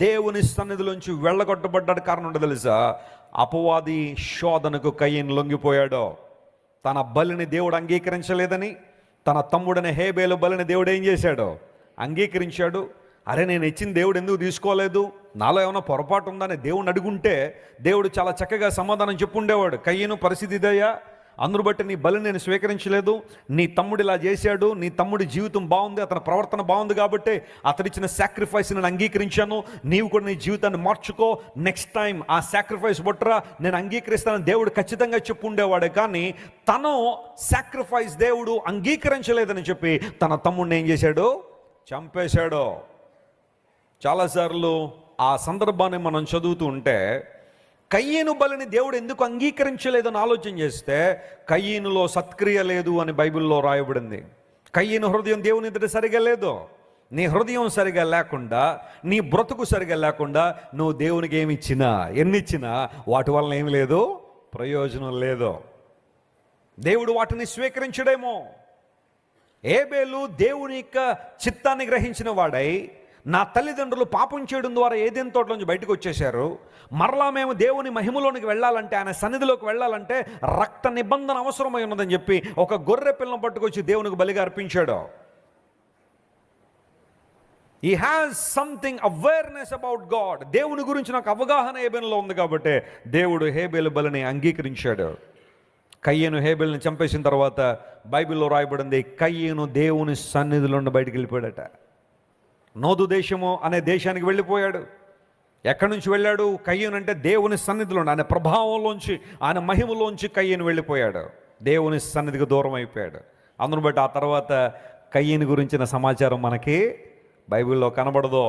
S1: దేవుని సన్నిధిలోంచి వెళ్ళగొట్టబడ్డాడు. కారణం ఉండదు తెలుసా? అపవాది శోధనకు కయీను లొంగిపోయాడు. తన బలిని దేవుడు అంగీకరించలేదని, తన తమ్ముడనే హేబేలు బలిని దేవుడు ఏం చేశాడు? అంగీకరించాడు. అరే, నేను ఇచ్చిన దేవుడు ఎందుకు తీసుకోలేదు, నాలో ఏమైనా పొరపాటు ఉందని దేవుడిని అడుగుంటే దేవుడు చాలా చక్కగా సమాధానం చెప్పుండేవాడు. కయీను పరిస్థితి ఇదయ్యా, అందును బట్టి నీ బలిని నేను స్వీకరించలేదు, నీ తమ్ముడు ఇలా చేశాడు, నీ తమ్ముడి జీవితం బాగుంది, అతని ప్రవర్తన బాగుంది కాబట్టి అతడిచ్చిన సాక్రిఫైస్ నేను అంగీకరించాను, నీవు కూడా నీ జీవితాన్ని మార్చుకో, నెక్స్ట్ టైం ఆ సాక్రిఫైస్ బొట్టరా నేను అంగీకరిస్తానని దేవుడు ఖచ్చితంగా చెప్పు ఉండేవాడే. కానీ తను సాక్రిఫైస్ దేవుడు అంగీకరించలేదని చెప్పి తన తమ్ముడిని ఏం చేశాడు? చంపేశాడు. చాలాసార్లు ఆ సందర్భాన్ని మనం చదువుతూ ఉంటే కయ్యను బలిని దేవుడు ఎందుకు అంగీకరించలేదని ఆలోచన చేస్తే కయ్యనులో సత్క్రియ లేదు అని బైబిల్లో రాయబడింది. కయ్యను హృదయం దేవుని ఎదుట సరిగా లేదు. నీ హృదయం సరిగా లేకుండా, నీ బ్రతుకు సరిగా లేకుండా నువ్వు దేవునికి ఏమి ఇచ్చినా ఎన్నిచ్చినా వాటి వలన ఏమి లేదు, ప్రయోజనం లేదు. దేవుడు వాటిని స్వీకరించడేమో. ఏబేలు దేవుని యొక్క చిత్తాన్ని గ్రహించిన వాడై, నా తల్లిదండ్రులు పాపం చేయడం ద్వారా ఏదైనా తోటలోంచి బయటకు వచ్చేశారు, మరలా మేము దేవుని మహిమలోనికి వెళ్ళాలంటే, ఆయన సన్నిధిలోకి వెళ్ళాలంటే రక్త నిబంధన అవసరమై ఉన్నదని చెప్పి ఒక గొర్రె పిల్లను పట్టుకొచ్చి దేవునికి బలిగా అర్పించాడు. He has something awareness about God. దేవుని గురించి నాకు అవగాహన హేబేలులో ఉంది కాబట్టి దేవుడు హేబేలు బలిని అంగీకరించాడు. కయ్యను హేబేలుని చంపేసిన తర్వాత బైబిల్లో రాయబడింది, కయ్యను దేవుని సన్నిధిలో నుండి బయటికి వెళ్ళిపోయాడట. నోదు దేశము అనే దేశానికి వెళ్ళిపోయాడు. ఎక్కడి నుంచి వెళ్ళాడు? కయ్యను అంటే దేవుని సన్నిధిలో, ఆయన ప్రభావంలోంచి, ఆయన మహిమలోంచి కయ్యను వెళ్ళిపోయాడు. దేవుని సన్నిధికి దూరం అయిపోయాడు. అందును బట్టి ఆ తర్వాత కయ్యను గురించిన సమాచారం మనకి బైబిల్లో కనబడదు.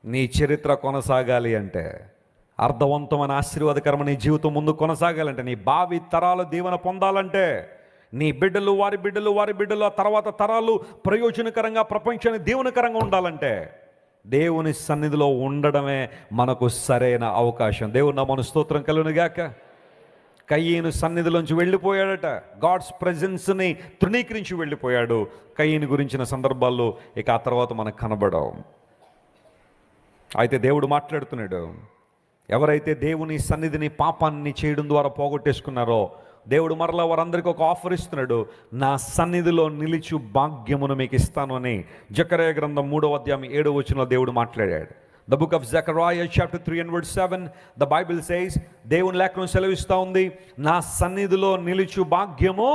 S1: నీ చరిత్ర కొనసాగాలి అంటే, అర్థవంతమైన ఆశీర్వాదకరమైన నీ జీవితం ముందు కొనసాగాలంటే, నీ భావి తరాలు దీవెన పొందాలంటే, నీ బిడ్డలు వారి బిడ్డలు వారి బిడ్డలు ఆ తర్వాత తరాలు ప్రయోజనకరంగా ప్రపంచానికి దీవెనకరంగా ఉండాలంటే దేవుని సన్నిధిలో ఉండడమే మనకు సరైన అవకాశం. దేవుని నామమున స్తోత్రం కలుగునుగాక. కయ్యను సన్నిధిలోంచి వెళ్ళిపోయాడట. గాడ్స్ ప్రెజెన్స్ని తృణీకరించి వెళ్ళిపోయాడు. కయ్యను గురించిన సందర్భాల్లో ఇక ఆ తర్వాత మనకు కనబడవు. అయితే దేవుడు మాట్లాడుతున్నాడు, ఎవరైతే దేవుని సన్నిధిని పాపాన్ని చేయడం ద్వారా పోగొట్టేసుకున్నారో దేవుడు మరలా వారందరికీ ఒక ఆఫర్ ఇస్తున్నాడు. నా సన్నిధిలో నిలిచు భాగ్యమును మీకు ఇస్తాను అని జకర్యా గ్రంథం 3వ అధ్యాయం 7వ వచనంలో దేవుడు మాట్లాడాడు. The book of Zechariah chapter 3 and verse 7, the Bible says, దేవుని లేఖనం సెలవిస్తూ ఉంది, నా సన్నిధిలో నిలిచు భాగ్యము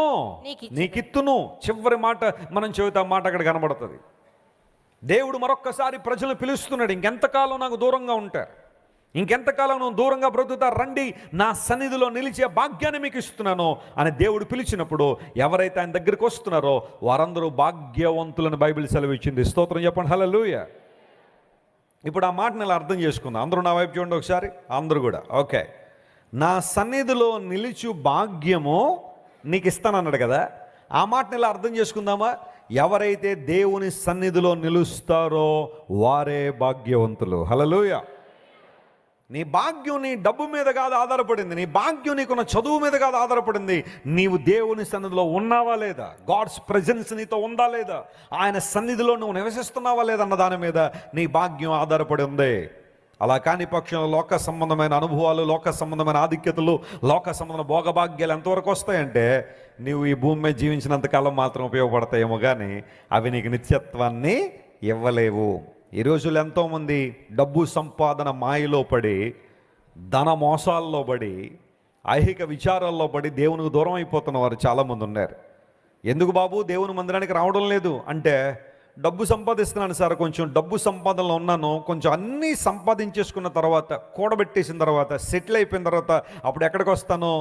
S1: నీకిత్తును. చివరి మాట మనం చెబుతా మాట అక్కడ కనబడుతుంది. దేవుడు మరొక్కసారి ప్రజలను పిలుస్తున్నాడు, ఇంకెంతకాలం నాకు దూరంగా ఉంటారు, ఇంకెంతకాలం నువ్వు దూరంగా బ్రతుకుతారు, రండి నా సన్నిధిలో నిలిచే భాగ్యాన్ని మీకు ఇస్తున్నాను అని దేవుడు పిలిచినప్పుడు ఎవరైతే ఆయన దగ్గరికి వస్తున్నారో వారందరూ భాగ్యవంతులను బైబిల్ సెలవిచ్చింది. స్తోత్రం చెప్పండి, హల్లెలూయా. ఇప్పుడు ఆ మాటను ఇలా అర్థం చేసుకుందాం. అందరూ నా వైపు చూడండి ఒకసారి, అందరూ కూడా. ఓకే, నా సన్నిధిలో నిలిచు భాగ్యము నీకు ఇస్తానన్నాడు కదా, ఆ మాటను ఇలా అర్థం చేసుకుందామా? ఎవరైతే దేవుని సన్నిధిలో నిలుస్తారో వారే భాగ్యవంతులు. హల్లెలూయా. నీ భాగ్యం నీ డబ్బు మీద కాదు ఆధారపడింది, నీ భాగ్యం నీకున్న చదువు మీద కాదు ఆధారపడింది, నీవు దేవుని సన్నిధిలో ఉన్నావా లేదా, గాడ్స్ ప్రెజెన్స్ నీతో ఉందా లేదా, ఆయన సన్నిధిలో నువ్వు నివసిస్తున్నావా లేదన్న దాని మీద నీ భాగ్యం ఆధారపడి ఉంది. అలా కాని పక్షంలో లోక సంబంధమైన అనుభవాలు, లోక సంబంధమైన ఆధిక్యతలు, లోక సంబంధమైన భోగభాగ్యాలు ఎంతవరకు వస్తాయంటే నీవు ఈ భూమి మీద జీవించినంతకాలం మాత్రం ఉపయోగపడతాయేమో కానీ అవి నీకు నిత్యత్వాన్ని ఇవ్వలేవు. ఈ రోజుల్లో ఎంతోమంది డబ్బు సంపాదన మాయలో పడి, ధన మోసాల్లో పడి, ఐహిక విచారాల్లో పడి దేవునికి దూరం అయిపోతున్న వారు చాలామంది ఉన్నారు. ఎందుకు బాబు దేవుని మందిరానికి రావడం లేదు అంటే, డబ్బు సంపాదిస్తున్నాను సార్, కొంచెం డబ్బు సంపాదనలో ఉన్నాను, కొంచెం అన్నీ సంపాదించేసుకున్న తర్వాత, కూడబెట్టేసిన తర్వాత, సెటిల్ అయిపోయిన తర్వాత అప్పుడు ఎక్కడికి వస్తానో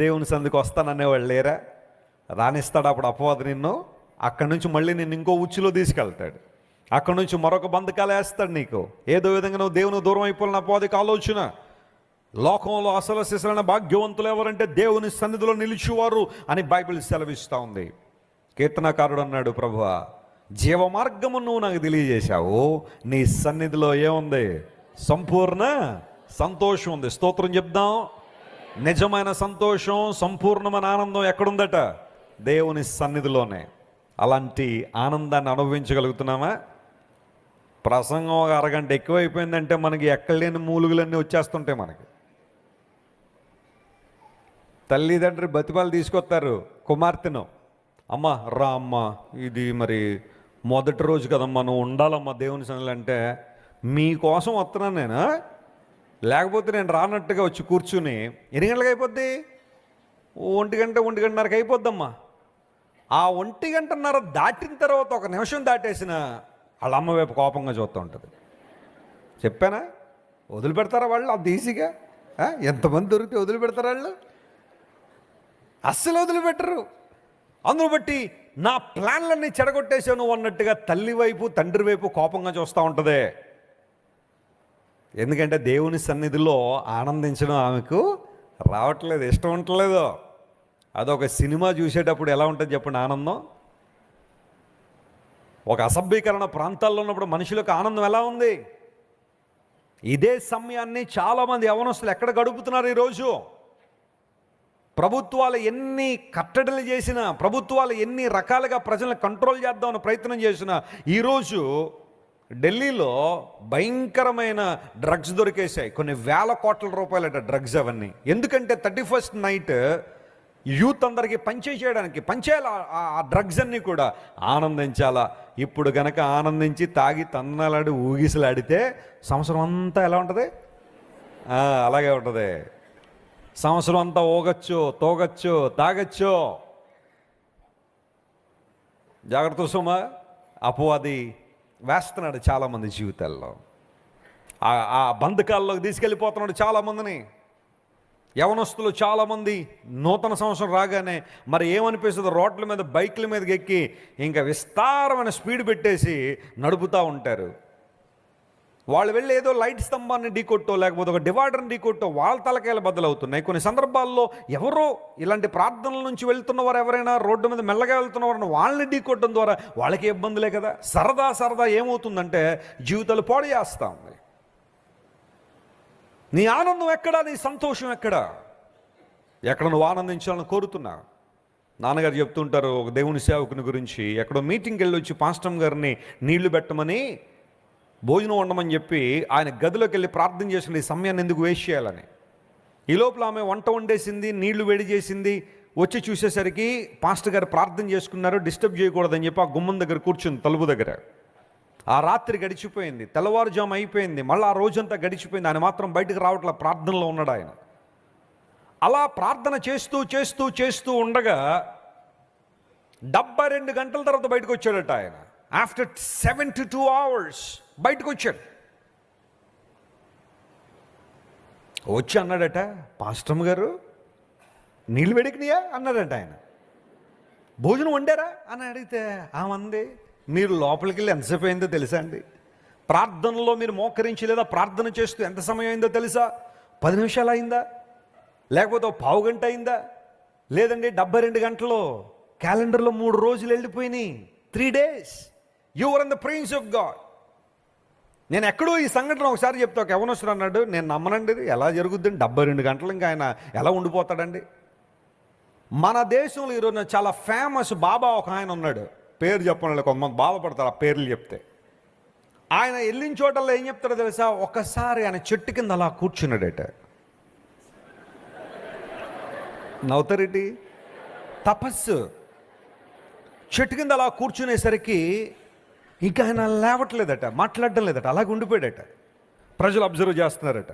S1: దేవుని సన్నిధికి వస్తాననేవాళ్ళు లేరా? రానిస్తాడు అప్పుడు అపవాది నిన్ను. అక్కడి నుంచి మళ్ళీ నిన్ను ఇంకో ఉచ్చులో తీసుకెళ్తాడు, అక్కడి నుంచి మరొక బంధకాలు వేస్తాడు నీకు. ఏదో విధంగా నువ్వు దేవుని దూరం అయిపోయిన అపవాదికి ఆలోచన. లోకంలో అసలు సిసలైన భాగ్యవంతులు ఎవరంటే దేవుని సన్నిధిలో నిలిచేవారు అని బైబిల్ సెలవిస్తూ ఉంది. కీర్తనకారుడు అన్నాడు, ప్రభువా జీవ మార్గము నువ్వు నాకు తెలియజేశావు, నీ సన్నిధిలో ఏముంది? సంపూర్ణ సంతోషం ఉంది. స్తోత్రం చెప్దాం. నిజమైన సంతోషం, సంపూర్ణమైన ఆనందం ఎక్కడుందట? దేవుని సన్నిధిలోనే. అలాంటి ఆనందాన్ని అనుభవించగలుగుతున్నామా? ప్రసంగం ఒక అరగంట ఎక్కువైపోయిందంటే మనకి ఎక్కడలేని మూలుగులన్నీ వచ్చేస్తుంటాయి. మనకి తల్లిదండ్రి బతిపాలు తీసుకొస్తారు కుమార్తెను, అమ్మ రా అమ్మ, ఇది మరి మొదటి రోజు కదమ్మా, నువ్వు ఉండాలమ్మా దేవుని సన్నిధిలో అంటే, మీకోసం వస్తున్నాను నేను, లేకపోతే నేను రానట్టుగా వచ్చి కూర్చుని ఎన్ని గంటలకు అయిపోద్ది? ఒంటి గంటన్నరకు అయిపోద్దమ్మా. ఆ 1 గంటన్నర దాటిన తర్వాత 1 నిమిషం దాటేసిన వాళ్ళ అమ్మ వైపు కోపంగా చూస్తూ ఉంటుంది. చెప్పానా? వదిలిపెడతారా వాళ్ళు అంత ఈజీగా? ఎంతమంది దొరికితే వదిలిపెడతారా వాళ్ళు? అస్సలు వదిలిపెట్టరు. అందును బట్టి నా ప్లాన్లన్నీ చెడగొట్టేసావు నువ్వు అన్నట్టుగా తల్లి వైపు తండ్రి వైపు కోపంగా చూస్తూ ఉంటుంది. ఎందుకంటే దేవుని సన్నిధిలో ఆనందించడం ఆమెకు రావట్లేదు, ఇష్టం ఉండట్లేదు. అదొక సినిమా చూసేటప్పుడు ఎలా ఉంటుంది చెప్పండి ఆనందం? ఒక అసభ్యీకరణ ప్రాంతాల్లో ఉన్నప్పుడు మనుషులకు ఆనందం ఎలా ఉంది? ఇదే సమయాన్ని చాలామంది యవనస్తులు ఎక్కడ గడుపుతున్నారు ఈరోజు? ప్రభుత్వాలు ఎన్ని కట్టడలు చేసినా, ప్రభుత్వాలు ఎన్ని రకాలుగా ప్రజలను కంట్రోల్ చేద్దామని ప్రయత్నం చేసినా, ఈరోజు ఢిల్లీలో భయంకరమైన డ్రగ్స్ దొరికేశాయి. కొన్ని వేల కోట్ల రూపాయలట డ్రగ్స్ అవన్నీ. ఎందుకంటే 31st నైట్ యూత్ అందరికీ పంచేయాలి ఆ డ్రగ్స్ అన్నీ కూడా ఆనందించాలా. ఇప్పుడు గనక ఆనందించి తాగి తన్నలాడి ఊగిసలాడితే సంవత్సరం అంతా ఎలా ఉంటుంది? అలాగే ఉంటుంది. సంవత్సరం అంతా ఊగచ్చు, తోగచ్చు, తాగచ్చు. జాగ్రత్త సుమా, అపవాది వేస్తున్నాడు చాలామంది జీవితాల్లో. ఆ బంధకాల్లోకి తీసుకెళ్ళిపోతున్నాడు చాలామందిని. యవనస్తులు చాలామంది నూతన సంవత్సరం రాగానే మరి ఏమనిపిస్తుందో రోడ్ల మీద బైక్ల మీదకి ఎక్కి ఇంకా విస్తారమైన స్పీడ్ పెట్టేసి నడుపుతూ ఉంటారు. వాళ్ళు వెళ్ళి ఏదో లైట్ స్తంభాన్ని ఢీకొట్టో లేకపోతే ఒక డివైడర్ని ఢీకొట్టో వాళ్ళ తలకాయలు బద్దలవుతున్నాయి. కొన్ని సందర్భాల్లో ఎవరో ఇలాంటి ప్రార్థనల నుంచి వెళ్తున్నవారు ఎవరైనా రోడ్డు మీద మెల్లగా వెళ్తున్నవారు వాళ్ళని ఢీకొట్టడం ద్వారా వాళ్ళకి ఇబ్బందులే కదా. సరదా ఏమవుతుందంటే జీవితాలు పాడు చేస్తూ ఉంది. నీ ఆనందం ఎక్కడా? నీ సంతోషం ఎక్కడా? ఎక్కడ నువ్వు ఆనందించాలని కోరుతున్నా? నాన్నగారు చెప్తుంటారు ఒక దేవుని సేవకుని గురించి. ఎక్కడో మీటింగ్కి వెళ్ళి వచ్చి పాస్టర్ గారిని నీళ్లు పెట్టమని, భోజనం వండమని చెప్పి ఆయన గదిలోకి వెళ్ళి ప్రార్థన చేసిన ఈ సమయాన్ని ఎందుకు వేస్ట్ చేయాలని. ఈ లోపల ఆమె వంట వండేసింది, నీళ్లు వేడి చేసింది. వచ్చి చూసేసరికి పాస్టర్ గారు ప్రార్థన చేసుకున్నారు, డిస్టర్బ్ చేయకూడదని చెప్పి ఆ గుమ్మం దగ్గర కూర్చుంది, తలుపు దగ్గర. ఆ రాత్రి గడిచిపోయింది, తెల్లవారుజాము అయిపోయింది, మళ్ళీ ఆ రోజంతా గడిచిపోయింది. ఆయన మాత్రం బయటకు రావట్లే, ప్రార్థనలో ఉన్నాడు ఆయన. అలా ప్రార్థన చేస్తూ ఉండగా 72 గంటల తర్వాత బయటకు వచ్చాడట ఆయన. ఆఫ్టర్ 72 hours బయటకు వచ్చాడు. వచ్చి అన్నాడట, పాస్టర్ గారు నీళ్ళు వేడికినాయా అన్నాడట ఆయన. భోజనం వండారా అని అడిగితే ఆమంది, మీరు లోపలికి వెళ్ళి ఎంతసేపు అయిందో తెలుసా అండి? ప్రార్థనలో మీరు మోకరించి లేదా ప్రార్థన చేస్తూ ఎంత సమయం అయిందో తెలుసా? 10 నిమిషాలు అయిందా? లేకపోతే 1/4 గంట అయిందా? లేదండి 72 గంటలు. క్యాలెండర్లో 3 రోజులు వెళ్ళిపోయినాయి. 3 days you are in the presence of God. నేను ఎక్కడో ఈ సంఘటన ఒకసారి చెప్తే ఒక యవనస్తుడు అన్నాడు, నేను నమ్మనండి, ఎలా జరుగుద్దండి 72 గంటలు ఇంకా ఆయన ఎలా ఉండిపోతాడండి? మన దేశంలో ఈరోజు చాలా ఫేమస్ బాబా ఒక ఆయన ఉన్నాడు. పేరు చెప్పండి, కొంతమంది బాధపడతారు ఆ పేర్లు చెప్తే. ఆయన వెళ్ళిన చోటల్లో ఏం చెప్తారో తెలుసా? ఒకసారి ఆయన చెట్టు కింద అలా కూర్చున్నాడట. నవ్వుతారేంటి? తపస్సు. చెట్టు కింద అలా కూర్చునేసరికి ఇంకా ఆయన లేవట్లేదట, మాట్లాడడం లేదట, అలాగే ఉండిపోయాడట. ప్రజలు అబ్జర్వ్ చేస్తున్నారట.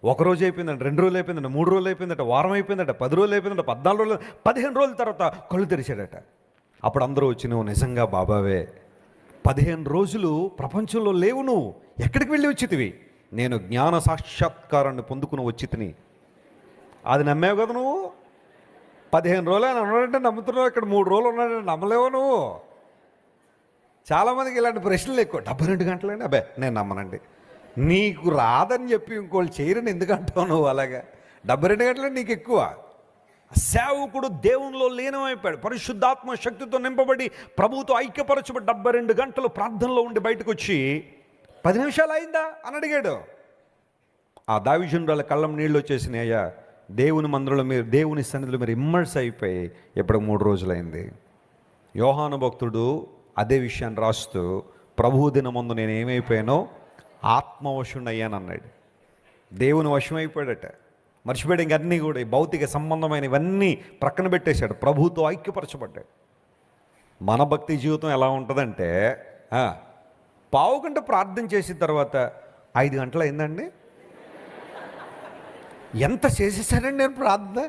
S1: 1 రోజు అయిపోయిందంట, 2 రోజులు అయిపోయిందంట, 3 రోజులు అయిపోయిందట, వారం అయిపోయిందట, 10 రోజులు అయిపోయిందట, 14 రోజులు, 15 రోజుల తర్వాత కళ్ళు తెరిచాడట. అప్పుడు అందరూ వచ్చి, నువ్వు నిజంగా బాబావే, 15 రోజులు ప్రపంచంలో లేవు, నువ్వు ఎక్కడికి వెళ్ళి వచ్చితివి? నేను జ్ఞాన సాక్షాత్కారాన్ని పొందుకుని వచ్చితిని. అది నమ్మావు కదా నువ్వు? 15 రోజులు ఆయన ఉన్నాడంటే నమ్ముతున్నావు, ఇక్కడ 3 రోజులు ఉన్నాడంటే నమ్మలేవు నువ్వు. చాలామందికి ఇలాంటి ప్రశ్నలు ఎక్కువ. 72 గంటలండి, అబ్బే నేను నమ్మనండి. నీకు రాదని చెప్పి ఇంకోళ్ళు చేయరని ఎందుకంటావు నువ్వు? అలాగా 72 గంటలు నీకు ఎక్కువ. సేవకుడు దేవునిలో లీనమైపోయాడు, పరిశుద్ధాత్మ శక్తితో నింపబడి ప్రభువుతో ఐక్యపరచబడి 72 గంటలు ప్రార్థనలో ఉండి బయటకు వచ్చి 10 నిమిషాలు అయిందా అని అడిగాడు. ఆ దావీదుల కళ్ళం నీళ్ళు వచ్చేసినాయి. అయ్యా, దేవుని మందిరంలో మీరు, దేవుని సన్నిధిలో మీరు ఇమ్మర్స్ అయిపోయి ఇప్పుడు 3 రోజులైంది. యోహాను భక్తుడు అదే విషయాన్ని రాస్తూ, ప్రభువు దినమందు నేను ఏమైపోయానో ఆత్మవశుని అయ్యాను అన్నాడు. దేవుని వశం అయిపోయాడట, మర్చిపోయాడు. ఇంక అన్నీ కూడా ఈ భౌతిక సంబంధమైన ఇవన్నీ ప్రక్కన పెట్టేశాడు, ప్రభువుతో ఐక్యపరచబడ్డాడు. మన భక్తి జీవితం ఎలా ఉంటుందంటే, 1/2 గంట ప్రార్థన చేసిన తర్వాత 5 గంటలు అయిందండి. ఎంత చేసేసానండి నేను ప్రార్థన?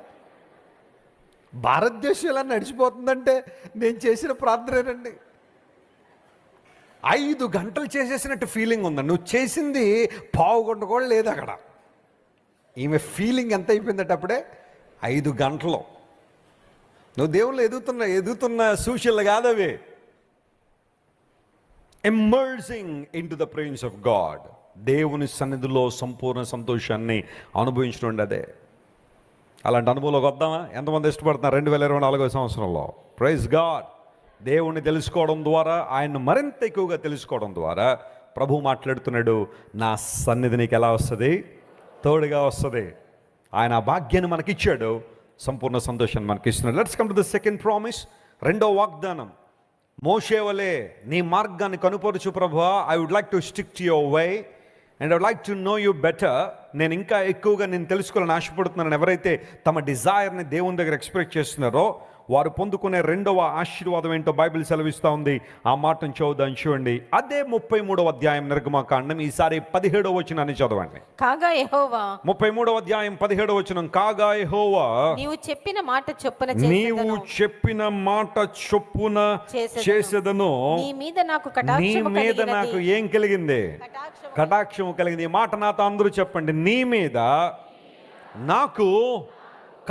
S1: భారతదేశం ఇలా నడిచిపోతుందంటే నేను చేసిన ప్రార్థనేనండి. 5 గంటలు చేసేసినట్టు ఫీలింగ్ ఉందండి. నువ్వు చేసింది పావు గంట కూడా లేదు అక్కడ. ఈమె ఫీలింగ్ ఎంత అయిపోయిందంటే అప్పుడే 5 గంటలు. నువ్వు దేవుళ్ళు ఎదుగుతున్న సూచనలు కాదవి. Emerging into the presence of God, దేవుని సన్నిధిలో సంపూర్ణ సంతోషాన్ని అనుభవించడం అదే. అలాంటి అనుభవంలోకి వద్దామా? ఎంతమంది ఇష్టపడుతున్నారు 2024 సంవత్సరంలో? Praise God. దేవుణ్ణి తెలుసుకోవడం ద్వారా, ఆయన్ని మరింత ఎక్కువగా తెలుసుకోవడం ద్వారా ప్రభు మాట్లాడుతున్నాడు, నా సన్నిధి నీకు ఎలా వస్తుంది? తోడుగా వస్తుంది. ఆయన ఆ భాగ్యాన్ని మనకిచ్చాడు, సంపూర్ణ సంతోషాన్ని మనకిస్తున్నాడు. Let's come to the second promise. రెండో వాగ్దానం. మోషే వలే నీ మార్గాన్ని కనుపరుచు ప్రభువా, I would like to stick to your way and I would like to know you better. నేను ఇంకా ఎక్కువగా నేను తెలుసుకోవాలని ఆశపడుతున్నాను. ఎవరైతే తమ డిజైర్ని దేవుని దగ్గర ఎక్స్ప్రెస్ చేస్తున్నారో వారు పొందుకునే రెండవ ఆశీర్వాదం ఏంటో బైబిల్ సెలవిస్తూ ఉంది. ఆ మాటను చదువుదాం, చూడండి. అదే 33వ అధ్యాయం నిర్గమకాండం, ఈసారి 17వ వచనాన్ని చదవండి.
S2: కాగా యెహోవా,
S1: 33వ అధ్యాయం 17వ వచనం. కాగా యెహోవా,
S2: నీవు చెప్పిన మాట చొప్పున
S1: చేసేదను.
S2: నీ మీద నాకు
S1: ఏం కలిగింది? కటాక్షము కలిగింది. ఈ మాట నాతో అందరూ చెప్పండి. నీ మీద నాకు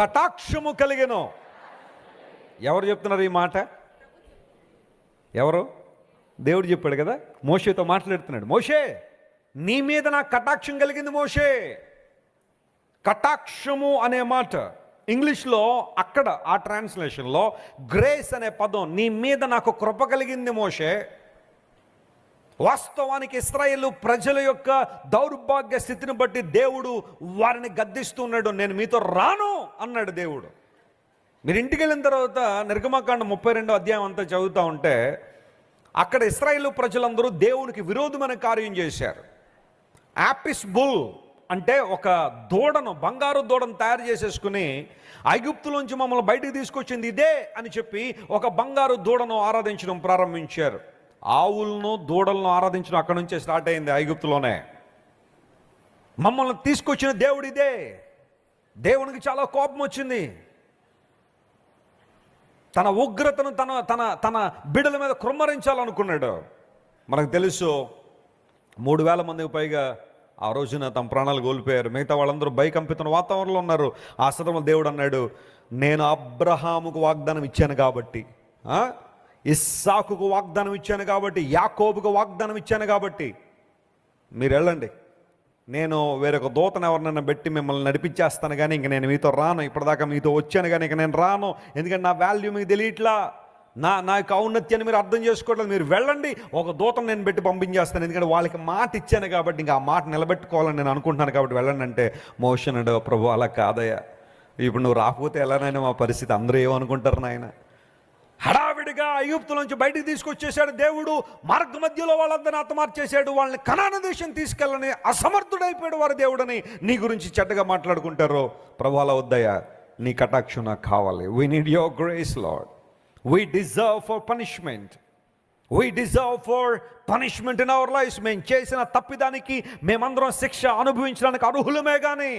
S1: కటాక్షము కలిగెను. ఎవరు చెప్తున్నారు ఈ మాట? ఎవరు? దేవుడు చెప్పాడు కదా, మోషేతో మాట్లాడుతున్నాడు. మోషే, నీ మీద నాకు కటాక్షం కలిగింది మోషే. కటాక్షము అనే మాట ఇంగ్లీష్లో అక్కడ ఆ ట్రాన్స్లేషన్లో గ్రేస్ అనే పదం, నీ మీద నాకు కృప కలిగింది మోషే. వాస్తవానికి ఇశ్రాయేలు ప్రజల యొక్క దౌర్భాగ్య స్థితిని బట్టి దేవుడు వారిని గద్దిస్తున్నాడు. నేను మీతో రాను అన్నాడు దేవుడు. మీరు ఇంటికి వెళ్ళిన తర్వాత నిర్గమకాండం 32వ అధ్యాయం అంతా చదువుతూ ఉంటే అక్కడ ఇశ్రాయేలు ప్రజలందరూ దేవునికి విరోధమైన కార్యం చేశారు. యాపిస్ బుల్ అంటే ఒక దూడను, బంగారు దూడను తయారు చేసేసుకుని ఐగుప్తులోంచి మమ్మల్ని బయటికి తీసుకొచ్చింది ఇదే అని చెప్పి ఒక బంగారు దూడను ఆరాధించడం ప్రారంభించారు. ఆవులను దూడలను ఆరాధించడం అక్కడ నుంచే స్టార్ట్ అయింది ఐగుప్తులోనే. మమ్మల్ని తీసుకొచ్చిన దేవుడు ఇదే. దేవునికి చాలా కోపం వచ్చింది. తన ఉగ్రతను తన తన తన బిడ్డల మీద కృమ్మరించాలనుకున్నాడు. మనకు తెలుసు 3000 మందికి పైగా ఆ రోజున తమ ప్రాణాలు కోల్పోయారు. మిగతా వాళ్ళందరూ భయకంపితున్న వాతావరణంలో ఉన్నారు. ఆ సమయంలో దేవుడు అన్నాడు, నేను అబ్రహాముకు వాగ్దానం ఇచ్చాను కాబట్టి, ఇస్సాకుకు వాగ్దానం ఇచ్చాను కాబట్టి, యాకోబుకు వాగ్దానం ఇచ్చాను కాబట్టి మీరు వెళ్ళండి. నేను వేరొక దూతను ఎవరినైనా పెట్టి మిమ్మల్ని నడిపించేస్తాను, కానీ ఇంక నేను మీతో రాను. ఇప్పటిదాకా మీతో వచ్చాను కానీ ఇంక నేను రాను. ఎందుకంటే నా వాల్యూ మీకు తెలియట్లా, నా యొక్క ఔన్నత్యాన్ని మీరు అర్థం చేసుకోవట్లేదు. మీరు వెళ్ళండి, ఒక దూతను నేను పెట్టి పంపించేస్తాను. ఎందుకంటే వాళ్ళకి మాట ఇచ్చాను కాబట్టి, ఇంకా ఆ మాట నిలబెట్టుకోవాలని నేను అనుకుంటున్నాను కాబట్టి వెళ్ళండి అంటే, మోషే అన్నాడు, ప్రభు అలా కాదయ్యా, ఇప్పుడు నువ్వు రాకపోతే ఎలానైనా మా పరిస్థితి? అందరూ ఏమనుకుంటారు నాయన? హడావిడిగా ఐగుప్తులోంచి బయటికి తీసుకొచ్చేసాడు దేవుడు. మార్గ మధ్యలో వాళ్ళందరినీ హతమార్చేశాడు. వాళ్ళని కనాను దేశం తీసుకెళ్ళని అసమర్థుడైపోయాడు వారి దేవుడని నీ గురించి చెడ్డగా మాట్లాడుకుంటారు. ప్రభు అలా వద్దయ్యా, నీ కటాక్షం నాకు కావాలి. We need your grace lord. We deserve for punishment. We deserve for punishment in our life. మేము చేసిన తప్పిదానికి మేమందరం శిక్ష అనుభవించడానికి అర్హులమే కానీ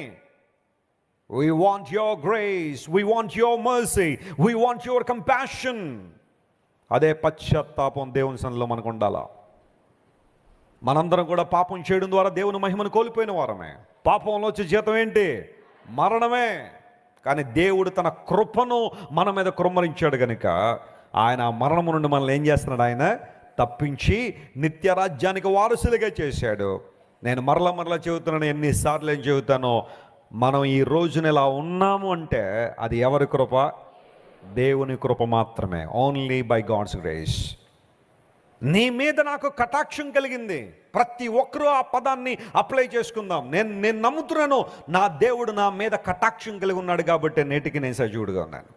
S1: we want your grace, we want your mercy, we want your compassion. అదే పశ్చాత్తాపం దేవుని సన్నిధిలో మనకు ఉండాలా. మనందరం కూడా పాపం చేయడం ద్వారా దేవుని మహిమను కోల్పోయిన వారమే. పాపంలో వచ్చే జీతం ఏంటి? మరణమే. కానీ దేవుడు తన కృపను మన మీద కృమ్మరించాడు కనుక ఆయన మరణము నుండి మనల్ని ఏం చేస్తున్నాడు? ఆయన తప్పించి నిత్య రాజ్యానికి వారసులుగా చేశాడు. నేను మరలా చెబుతున్నాను, ఎన్నిసార్లు ఏం చెబుతానో, మనం ఈ రోజున ఇలా ఉన్నాము అంటే అది ఎవరి కృప? దేవుని కృప మాత్రమే. Only by God's grace. నీ మీద నాకు కటాక్షం కలిగింది. ప్రతి ఒక్కరూ ఆ పదాన్ని అప్లై చేసుకుందాం. నేను నమ్ముతున్నాను, నా దేవుడు నా మీద కటాక్షం కలిగి ఉన్నాడు కాబట్టి నేటికి నేను సజీవుడిగా ఉన్నాను.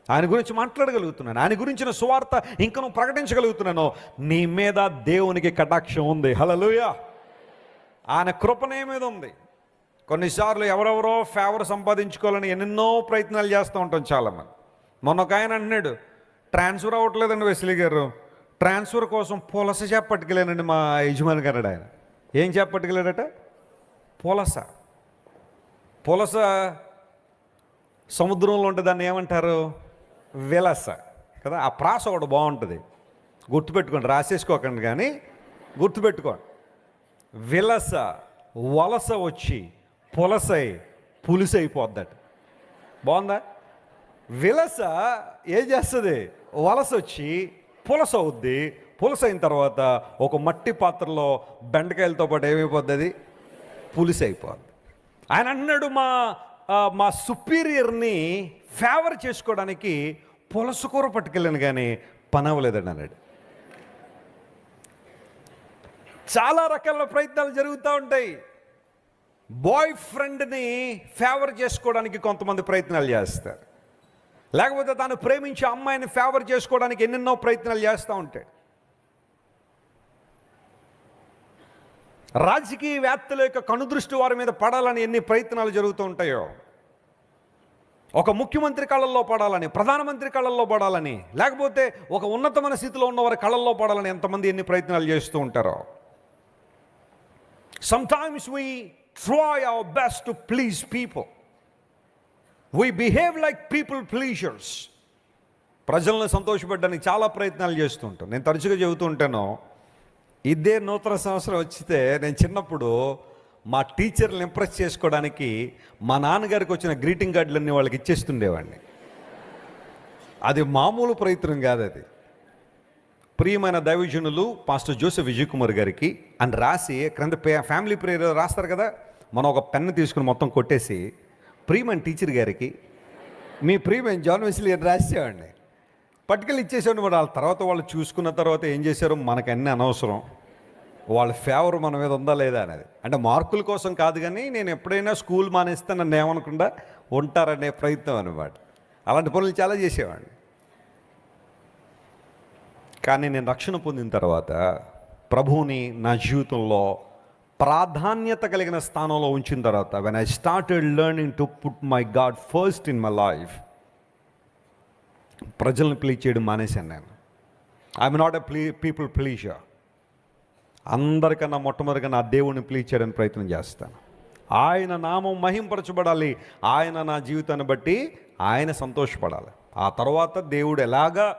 S1: ఆయన గురించి మాట్లాడగలుగుతున్నాను, ఆయన గురించిన సువార్త ఇంకను ప్రకటించగలుగుతున్నాను. నీ మీద దేవునికి కటాక్షం ఉంది. హల్లెలూయా. ఆయన కృప నీ మీద ఉంది. కొన్నిసార్లు ఎవరెవరో ఫేవర్ సంపాదించుకోవాలని ఎన్నెన్నో ప్రయత్నాలు చేస్తూ ఉంటాం చాలామంది. మొన్న ఒక ఆయన అన్నాడు, ట్రాన్స్ఫర్ అవ్వట్లేదండి వెస్లీ గారు, ట్రాన్స్ఫర్ కోసం పులస చేప పట్టుకెళ్ళానండి మా యజమాని గారు. ఆయన ఏం చేప పట్టుకెళ్ళాడట? పులస. సముద్రంలో ఉంటే దాన్ని ఏమంటారు? విలస కదా, ఆ ప్రాస ఒకటి బాగుంటుంది, గుర్తుపెట్టుకోండి, రాసేసుకోకండి కానీ గుర్తుపెట్టుకోండి. విలస వలస వచ్చి పులసై పులిసైపోద్దట. బాగుందా? విలస ఏం చేస్తుంది? వలస వచ్చి పులస అవుద్ది. పులస అయిన తర్వాత ఒక మట్టి పాత్రలో బెండకాయలతో పాటు ఏమైపోద్ది? అది పులిసి అయిపోద్ది. ఆయన అన్నాడు, మా సుపీరియర్ని ఫేవర్ చేసుకోవడానికి పులస కూర పట్టుకెళ్ళాను కానీ పని అవ్వలేదండి అన్నాడు. చాలా రకాల ప్రయత్నాలు జరుగుతూ ఉంటాయి. బాయ్ ఫ్రెండ్ని ఫేవర్ చేసుకోవడానికి కొంతమంది ప్రయత్నాలు చేస్తారు, లేకపోతే తాను ప్రేమించే అమ్మాయిని ఫేవర్ చేసుకోవడానికి ఎన్నెన్నో ప్రయత్నాలు చేస్తూ ఉంటాడు. రాజకీయవేత్తల యొక్క కనుదృష్టి వారి మీద పడాలని ఎన్ని ప్రయత్నాలు జరుగుతూ ఉంటాయో, ఒక ముఖ్యమంత్రి కళ్ళల్లో పడాలని, ప్రధానమంత్రి కళ్ళల్లో పడాలని, లేకపోతే ఒక ఉన్నతమైన స్థితిలో ఉన్నవారి కళ్ళల్లో పడాలని ఎంతమంది ఎన్ని ప్రయత్నాలు చేస్తూ ఉంటారో. Sometimes we try our best to please people. We behave like people pleasers. ప్రజలను సంతోషపెట్టడానికి చాలా ప్రయత్నాలు చేస్తూ ఉంటాం. నేను తరచుగా చెబుతూ ఉంటాను, ఇదే నూతన సంవత్సరం వచ్చితే నేను చిన్నప్పుడు మా టీచర్లను ఇంప్రెస్ చేసుకోవడానికి మా నాన్నగారికి వచ్చిన గ్రీటింగ్ కార్డులన్నీ వాళ్ళకి ఇచ్చేస్తుండేవాడిని. అది మామూలు ప్రయత్నం కాదు అది. ప్రియమైన దైవజనులు పాస్టర్ జోసెఫ్ విజయ్ కుమార్ గారికి అని రాసి క్రింద ఫ్యామిలీ ప్రేయర్ రాస్తారు కదా, మనం ఒక పెన్ను తీసుకుని మొత్తం కొట్టేసి ప్రియమైన టీచర్ గారికి మీ ప్రియమైన జాన్ వెస్లీ అని రాసేవాడిని. పట్టుకెళ్ళి ఇచ్చేసేవాడిని. మరి వాళ్ళ తర్వాత వాళ్ళు చూసుకున్న తర్వాత ఏం చేశారో మనకన్నీ అనవసరం, వాళ్ళ ఫేవర్ మన మీద ఉందా లేదా అనేది. అంటే మార్కుల కోసం కాదు, కానీ నేను ఎప్పుడైనా స్కూల్ మానేస్తే నన్ను ఏమనకుండా ఉంటారనే ప్రయత్నం అనమాట. అలాంటి పనులు చాలా చేసేవాడిని. కానీ నేను రక్షణ పొందిన తర్వాత ప్రభువుని నా జీవితంలో ప్రాధాన్యత కలిగిన స్థానంలో ఉంచిన తర్వాత, when I started learning to put my God first in my life, ప్రజలను ప్లీజ్ చేయడం మానేశాను నేను. I'm not a people pleaser. అందరికన్నా మొట్టమొదటిగా నా దేవుడిని ప్లీజ్ చేయడానికి ప్రయత్నం చేస్తాను. ఆయన నామం మహింపరచబడాలి, ఆయన నా జీవితాన్ని బట్టి ఆయన సంతోషపడాలి. ఆ తర్వాత దేవుడు ఎలాగా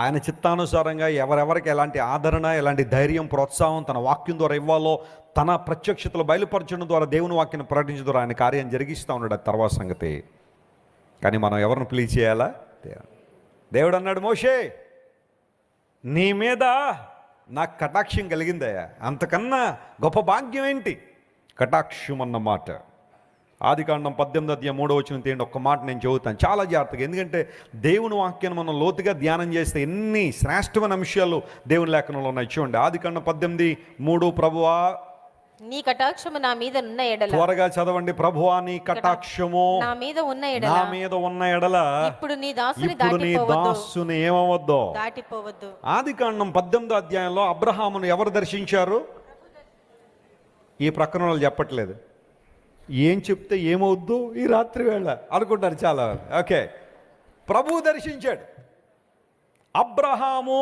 S1: ఆయన చిత్తానుసారంగా ఎవరెవరికి ఎలాంటి ఆదరణ, ఎలాంటి ధైర్యం, ప్రోత్సాహం తన వాక్యం ద్వారా ఇవ్వాలో, తన ప్రత్యక్షతలు బయలుపరచడం ద్వారా, దేవుని వాక్యాన్ని ప్రకటించడం ద్వారా ఆయన కార్యం జరిగిస్తూ ఉన్నాడు. అది తర్వాత సంగతి. కానీ మనం ఎవరిని ప్లీజ్ చేయాలా? దేవుడు అన్నాడు, మోషే నీ మీద నాకు కటాక్షం కలిగిందయ్యా, అంతకన్నా గొప్ప భాగ్యం ఏంటి? కటాక్షం అన్నమాట. ఆదికాండం 18:3 తీయండి. ఒక్క మాట నేను చెబుతాను చాలా జాగ్రత్తగా, ఎందుకంటే దేవుని వాక్యాన్ని మనం లోతుగా ధ్యానం చేస్తే ఎన్ని శ్రేష్టమైన అంశాలు దేవుని లేఖనంలో ఉన్నాయి. చూడండి, ఆదికాండం 18:3. ప్రభువా
S2: నీ కటాక్షము నా మీద ఉన్న ఎడల,
S1: త్వరగా చదవండి, ప్రభువా నీ కటాక్షము
S2: నా మీద ఉన్న ఎడల,
S1: నా మీద ఉన్న ఎడల
S2: ఇప్పుడు నీ దాసుని
S1: దాసుని ఏమవద్దు,
S2: దాటిపోవద్దు.
S1: ఆదికాండం 18వ అధ్యాయంలో అబ్రహామును ఎవరు దర్శించారు? ఈ ప్రక్కన వాళ్ళు చెప్పట్లేదు. ఏం చెప్తే ఏమవుద్దు ఈ రాత్రి వేళ అనుకుంటారు చాలా. ఓకే, ప్రభువు దర్శించాడు. అబ్రహాము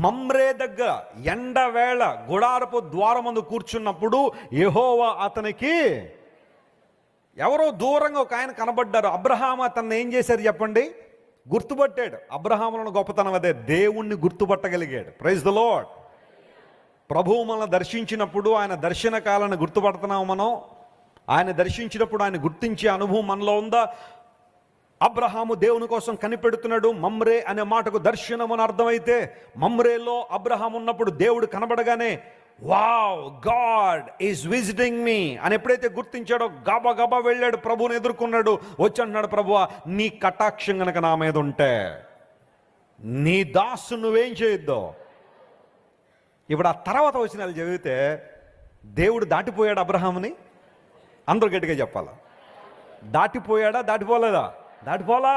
S1: మమ్రే దగ్గర ఎండవేళ గుడారపు ద్వారమందు కూర్చున్నప్పుడు యెహోవా అతనికి, ఎవరో దూరంగా ఒక ఆయన కనబడ్డారు. అబ్రహాము అతన్ని ఏం చేశారు చెప్పండి? గుర్తుపట్టాడు. అబ్రహాములను గొప్పతనం అదే, దేవుణ్ణి గుర్తుపట్టగలిగాడు. Praise the lord. ప్రభువు మనల్ని దర్శించినప్పుడు ఆయన దర్శన కాలాన్ని గుర్తుపడుతున్నాము మనం. ఆయన దర్శించినప్పుడు ఆయన గుర్తించే అనుభవం మనలో ఉందా? అబ్రహాము దేవుని కోసం కనిపెడుతున్నాడు. మమ్రే అనే మాటకు దర్శనం అని అర్థమైతే, మమ్రేలో అబ్రహాం ఉన్నప్పుడు దేవుడు కనబడగానే వావ్ గాడ్ ఈజ్ విజిటింగ్ మీ అని ఎప్పుడైతే గుర్తించాడో గబా గబా వెళ్ళాడు, ప్రభువుని ఎదుర్కొన్నాడు. వచ్చి అంటున్నాడు, ప్రభువా నీ కటాక్షం గనక నా మీద ఉంటే నీ దాసు నువ్వేం చేయొద్దు. ఇప్పుడు ఆ తర్వాత వచనాలు చదివితే దేవుడు దాటిపోయాడు అబ్రహాముని. అందరూ గట్టిగా చెప్పాలా? దాటిపోయాడా? దాటిపోలేదా? దాటిపోలా.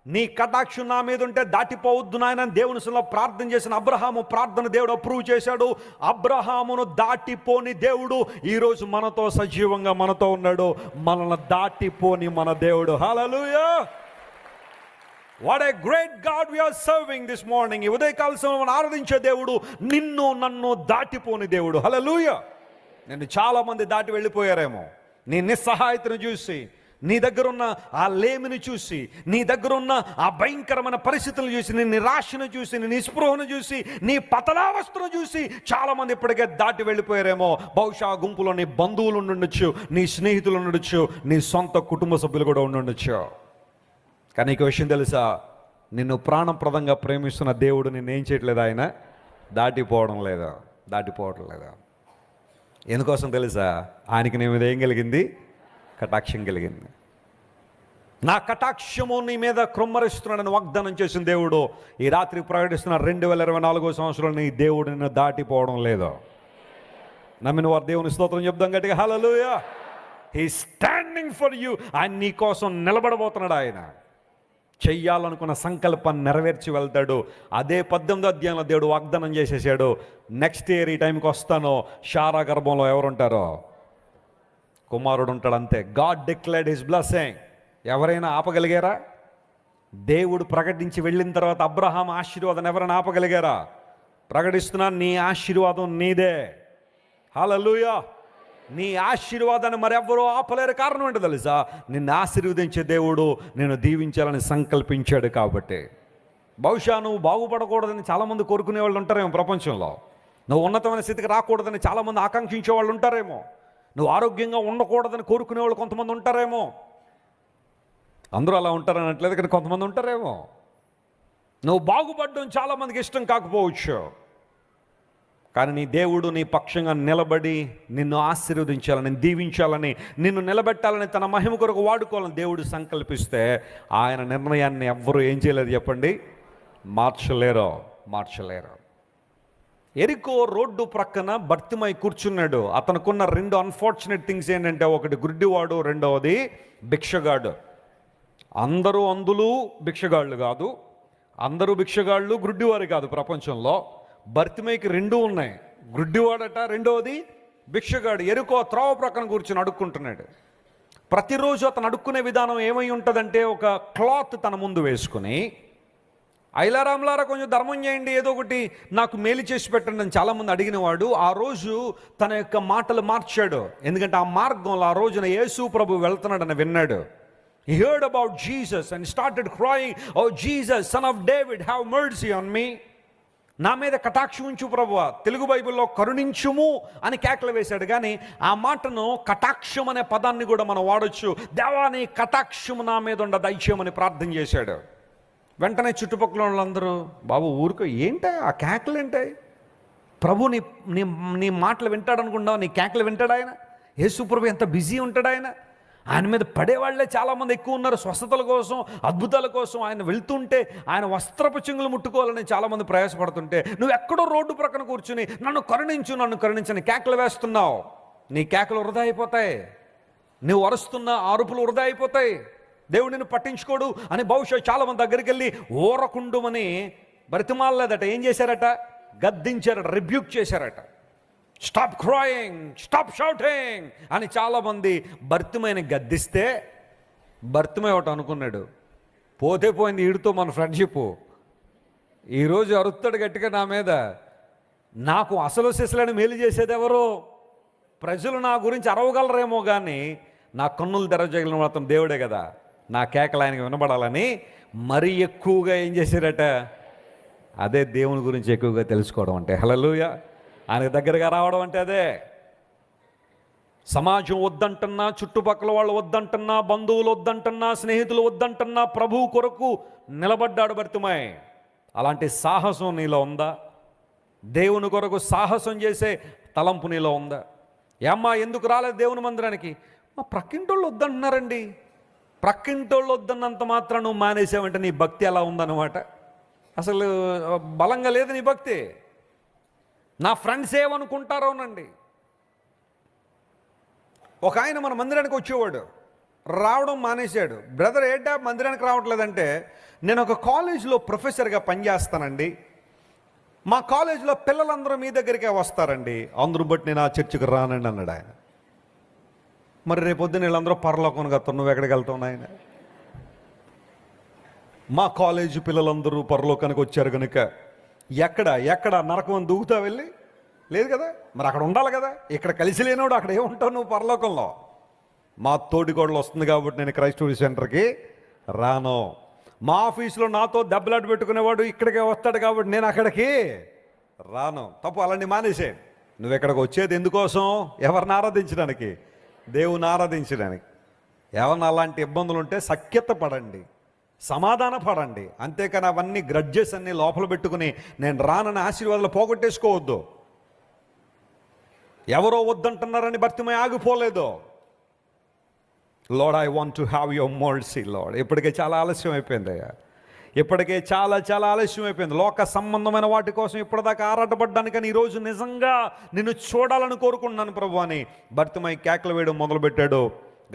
S1: నీ కటాక్షం నా మీద ఉంటే దాటిపోవద్దు నాయన దేవుని సన్నిధిలో ప్రార్థన చేసిన అబ్రహాము ప్రార్థన దేవుడు అప్రూవ్ చేశాడు. అబ్రహామును దాటిపోని దేవుడు ఈరోజు మనతో సజీవంగా మనతో ఉన్నాడు. మనల్ని దాటిపోని మన దేవుడు. Hallelujah! What a great God we are serving this morning. ఈ ఉదయకాల సమయంలో మనం ఆరాధించే దేవుడు నిన్ను నన్ను దాటిపోని దేవుడు. హల్లెలూయా! నేను చాలా మంది దాటి వెళ్ళిపోయారేమో నీ నిస్సహాయతను చూసి, నీ దగ్గరున్న ఆ లేమిని చూసి, నీ దగ్గరున్న ఆ భయంకరమైన పరిస్థితులను చూసి, నీ నిరాశను చూసి, నీ నిస్పృహను చూసి, నీ పతనావస్థను చూసి చాలామంది ఇప్పటికే దాటి వెళ్ళిపోయారేమో. బహుశా ఆ గుంపులో నీ బంధువులు ఉండుండొచ్చు, నీ స్నేహితులు ఉండొచ్చు, నీ సొంత కుటుంబ సభ్యులు కూడా ఉండుండొచ్చు. కానీ నీకు విషయం తెలుసా, నిన్ను ప్రాణప్రదంగా ప్రేమిస్తున్న దేవుడు నిన్నేం చేయట్లేదు, ఆయన దాటిపోవడం లేదా. ఎందుకోసం తెలుసా, ఆయనకి నీ మీద ఏం కలిగింది? కటాక్షం కలిగింది. నా కటాక్షము నీ మీద కృమ్మరిస్తున్నాడని వాగ్దానం చేసిన దేవుడు ఈ రాత్రి ప్రకటిస్తున్న 2024 సంవత్సరంలో నీ దేవుడు నిన్ను దాటిపోవడం లేదు. నమ్మిన వారు దేవుని స్తోత్రం చెప్దాం గట్టిగా. Hallelujah. He standing for you. ఆయన నీ కోసం నిలబడబోతున్నాడు. ఆయన చెయ్యాలనుకున్న సంకల్పాన్ని నెరవేర్చి వెళ్తాడు. అదే 18వ అధ్యాయంలో దేవుడు వాగ్దానం చేసేసాడు. నెక్స్ట్ ఇయర్ ఈ టైంకి వస్తాను, శారా గర్భంలో ఎవరుంటారో? కుమారుడు ఉంటాడు, అంతే. God declared his blessing. ఎవరైనా ఆపగలిగారా? దేవుడు ప్రకటించి వెళ్ళిన తర్వాత అబ్రహాం ఆశీర్వాదం ఎవరైనా ఆపగలిగారా? ప్రకటిస్తున్నా, నీ ఆశీర్వాదం నీదే. హల్లెలూయా. నీ ఆశీర్వాదాన్ని మరెవ్వరూ ఆపలేరు. కారణం ఏంటో తెలుసా? నిన్ను ఆశీర్వదించే దేవుడు నేను దీవించాలని సంకల్పించాడు కాబట్టి. బహుశా నువ్వు బాగుపడకూడదని చాలామంది కోరుకునే వాళ్ళు ఉంటారేమో ప్రపంచంలో. నువ్వు ఉన్నతమైన స్థితికి రాకూడదని చాలామంది ఆకాంక్షించే వాళ్ళు ఉంటారేమో. నువ్వు ఆరోగ్యంగా ఉండకూడదని కోరుకునే వాళ్ళు కొంతమంది ఉంటారేమో. అందరూ అలా ఉంటారని అనట్లేదు, కానీ కొంతమంది ఉంటారేమో. నువ్వు బాగుపడడం చాలామందికి ఇష్టం కాకపోవచ్చు, కానీ నీ దేవుడు నీ పక్షంగా నిలబడి నిన్ను ఆశీర్వదించాలని, దీవించాలని, నిన్ను నిలబెట్టాలని, తన మహిమ కొరకు వాడుకోవాలని దేవుడు సంకల్పిస్తే ఆయన నిర్ణయాన్ని ఎవ్వరూ ఏం చేయలేదు చెప్పండి? మార్చలేరు. ఎరికో రోడ్డు ప్రక్కన బర్తిమై కూర్చున్నాడు. అతనుకున్న 2 అన్ఫార్చునేట్ థింగ్స్ ఏంటంటే, ఒకటి గుడ్డివాడు, రెండవది భిక్షగాడు. అందరూ అందులు భిక్షగాళ్ళు కాదు, అందరూ భిక్షగాళ్ళు గుడ్డివారు కాదు ప్రపంచంలో. బర్తిమైకి 2 ఉన్నాయి, గుడ్డివాడట, రెండవది భిక్షగాడు. ఎరుకో త్రోవ ప్రక్కన కూర్చుని అడుక్కుంటున్నాడు. ప్రతిరోజు అతను అడుక్కునే విధానం ఏమై ఉంటుందంటే, ఒక క్లాత్ తన ముందు వేసుకుని, ఐలారాంలారా కొంచెం ధర్మం చేయండి, ఏదో ఒకటి నాకు మేలు చేసి పెట్టండి అని చాలామంది అడిగినవాడు ఆ రోజు తన యొక్క మాటలు మార్చాడు. ఎందుకంటే ఆ మార్గంలో ఆ రోజున యేసు ప్రభు వెళ్తున్నాడని విన్నాడు. He heard about Jesus and started crying, "Oh Jesus, son of David, have mercy on me." నా మీద కటాక్షం ఉంచు ప్రభువా. తెలుగు బైబిల్లో కరుణించుము అని కేకలు వేశాడు. కానీ ఆ మాటను కటాక్షం అనే పదాన్ని కూడా మనం వాడొచ్చు. దేవా నీ కటాక్షము నా మీద ఉండ దయచేయమని ప్రార్థన చేశాడు. వెంటనే చుట్టుపక్కల వాళ్ళందరూ, బాబు ఊరుకో, ఏంటాయి ఆ కేకలు ఏంటాయి? ప్రభు నీ నీ నీ మాటలు వింటాడు అనుకుంటావు, నీ కేకలు వింటాడు ఆయన? యేసు ప్రభు ఎంత బిజీ ఉంటాడు ఆయన. ఆయన మీద పడేవాళ్లే చాలామంది ఎక్కువ ఉన్నారు. స్వస్థతల కోసం, అద్భుతాల కోసం ఆయన వెళ్తుంటే, ఆయన వస్త్రపు చెంగులు ముట్టుకోవాలని చాలామంది ప్రయాసపడుతుంటే, నువ్వు ఎక్కడో రోడ్డు ప్రక్కన కూర్చుని నన్ను కరుణించని కేకలు వేస్తున్నావు. నీ కేకలు వృధా అయిపోతాయి. నువ్వు అరుస్తున్న అరుపులు వృధా అయిపోతాయి. దేవుడు నిన్ను పట్టించుకోడు అని బహుశా చాలామంది దగ్గరికి వెళ్ళి ఓరకుండుమని బ్రతిమాలలేదట. ఏం చేశారట? గద్దించారట, రిబ్యూక్ చేశారట. స్టాప్ క్రాయింగ్, స్టాప్ షౌటింగ్ అని చాలామంది భర్తిమైని గద్దిస్తే, భర్తిమై ఒకటి అనుకున్నాడు, పోతే పోయింది వీడితో మన ఫ్రెండ్షిప్. ఈరోజు అరుస్తాడు గట్టిగా నా మీద. నాకు అసలు సిసలని మేలు చేసేది ఎవరు? ప్రజలు నా గురించి అరవగలరేమో, కానీ నా కన్నులు తెరవజగలిగిన మాత్రం దేవుడే కదా. నా కేకలు ఆయనకి వినబడాలని మరీ ఎక్కువగా ఏం చేశారట? అదే దేవుని గురించి ఎక్కువగా తెలుసుకోవడం అంటే. హల్లెలూయా. ఆయనకు దగ్గరగా రావడం అంటే అదే. సమాజం వద్దంటున్నా, చుట్టుపక్కల వాళ్ళు వద్దంటున్నా, బంధువులు వద్దంటున్నా, స్నేహితులు వద్దంటున్నా, ప్రభువు కొరకు నిలబడ్డాడు బర్తిమై. అలాంటి సాహసం నీలో ఉందా? దేవుని కొరకు సాహసం చేసే తలంపు నీలో ఉందా? ఏమ్మా ఎందుకు రాలేదు దేవుని మందిరానికి? మా ప్రక్కింటోళ్ళు వద్దంటున్నారండి. ప్రక్కింటోళ్ళు వద్దన్నంత మాత్రం నువ్వు మానేసావంటే నీ భక్తి ఎలా ఉందన్నమాట. అసలు బలంగా లేదు నీ భక్తి. నా ఫ్రెండ్స్ ఏమనుకుంటారోనండి. ఒక ఆయన మన మందిరానికి వచ్చేవాడు, రావడం మానేశాడు. బ్రదర్ ఏంటా మందిరానికి రావట్లేదంటే, నేను ఒక కాలేజీలో ప్రొఫెసర్గా పనిచేస్తానండి, మా కాలేజీలో పిల్లలందరూ మీ దగ్గరికే వస్తారండి, అందరూ బట్టి నేను ఆ చర్చికి రానండి అన్నాడు ఆయన. మరి రేపొద్దున వీళ్ళందరూ పరలోకానికి వస్తారు, నువ్వు ఎక్కడికి వెళ్తావు ఆయన? మా కాలేజీ పిల్లలందరూ పరలోకానికి వచ్చారు కనుక ఎక్కడ నరకం అని దూకుతా వెళ్ళి? లేదు కదా, మరి అక్కడ ఉండాలి కదా. ఇక్కడ కలిసి లేనోడు అక్కడ ఏముంటావు నువ్వు పరలోకంలో? మా తోటికోడలు వస్తుంది కాబట్టి నేను క్రైస్తవ సెంటర్కి రాను. మా ఆఫీసులో నాతో దెబ్బలాట పెట్టుకునేవాడు ఇక్కడికి వస్తాడు కాబట్టి నేను అక్కడికి రాను. తప్పు, అలాంటి మానేసే. నువ్వు ఇక్కడికి వచ్చేది ఎందుకోసం? ఎవరిని ఆరాధించడానికి? దేవుని ఆరాధించడానికి. ఎవరిని అలాంటి ఇబ్బందులు ఉంటే సఖ్యత పడండి, సమాధాన పడండి. అంతేకాని అవన్నీ గ్రడ్జెస్ అన్నీ లోపల పెట్టుకుని నేను రానని ఆశీర్వాదాలు పోగొట్టేసుకోవద్దు. ఎవరో వద్దంటున్నారని భర్తీమై ఆగిపోలేదు. Lord, I want to have your mercy Lord. ఇప్పటికే చాలా ఆలస్యం అయిపోయింది అయ్యా, ఇప్పటికే చాలా చాలా ఆలస్యం అయిపోయింది. లోక సంబంధమైన వాటి కోసం ఇప్పటిదాకా ఆరాటపడ్డానికని ఈరోజు నిజంగా నిన్ను చూడాలని కోరుకుంటున్నాను ప్రభు అని భర్తీమై కేకలు వేయడం మొదలుపెట్టాడు.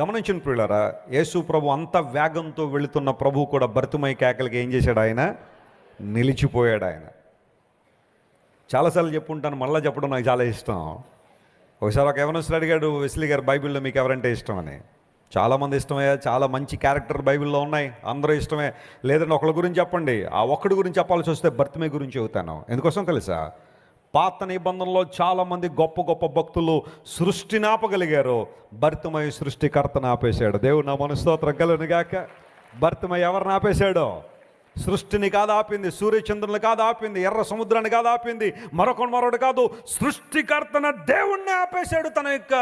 S1: గమనించిన ప్రియులారా, యేసు ప్రభు అంత వేగంతో వెళుతున్న ప్రభు కూడా భర్తీమై కేకలకి ఏం చేశాడు? ఆయన నిలిచిపోయాడు. ఆయన చాలాసార్లు చెప్పుంటాను, మళ్ళీ చెప్పడం నాకు చాలా ఇష్టం. ఒకసారి ఒక యవనస్తుడు అడిగాడు, వెస్లీ గారు బైబిల్లో మీకు ఎవరంటే ఇష్టం అని. చాలామంది ఇష్టమే, చాలా మంచి క్యారెక్టర్ బైబిల్లో ఉన్నాయి, అందరూ ఇష్టమే. లేదంటే ఒకళ్ళ గురించి చెప్పండి. ఆ ఒక్కడి గురించి చెప్పాల్సి వస్తే భర్తీమై గురించి చెబుతాను. ఎందుకోసం తెలుసా? పాత నిబంధనలో చాలామంది గొప్ప గొప్ప భక్తులు సృష్టిని ఆపగలిగారు, భర్తీమై సృష్టికర్తను ఆపేశాడు. దేవుడు నా మనస్తోత్రం కలుగును గాక. భర్తీమై ఎవరిని ఆపేశాడో? సృష్టిని కాదు ఆపింది, సూర్యచంద్రుని కాదు ఆపింది, ఎర్ర సముద్రాన్ని కాదు ఆపింది, మరొకడు కాదు, సృష్టికర్తన దేవుణ్ణి ఆపేశాడు. తన యొక్క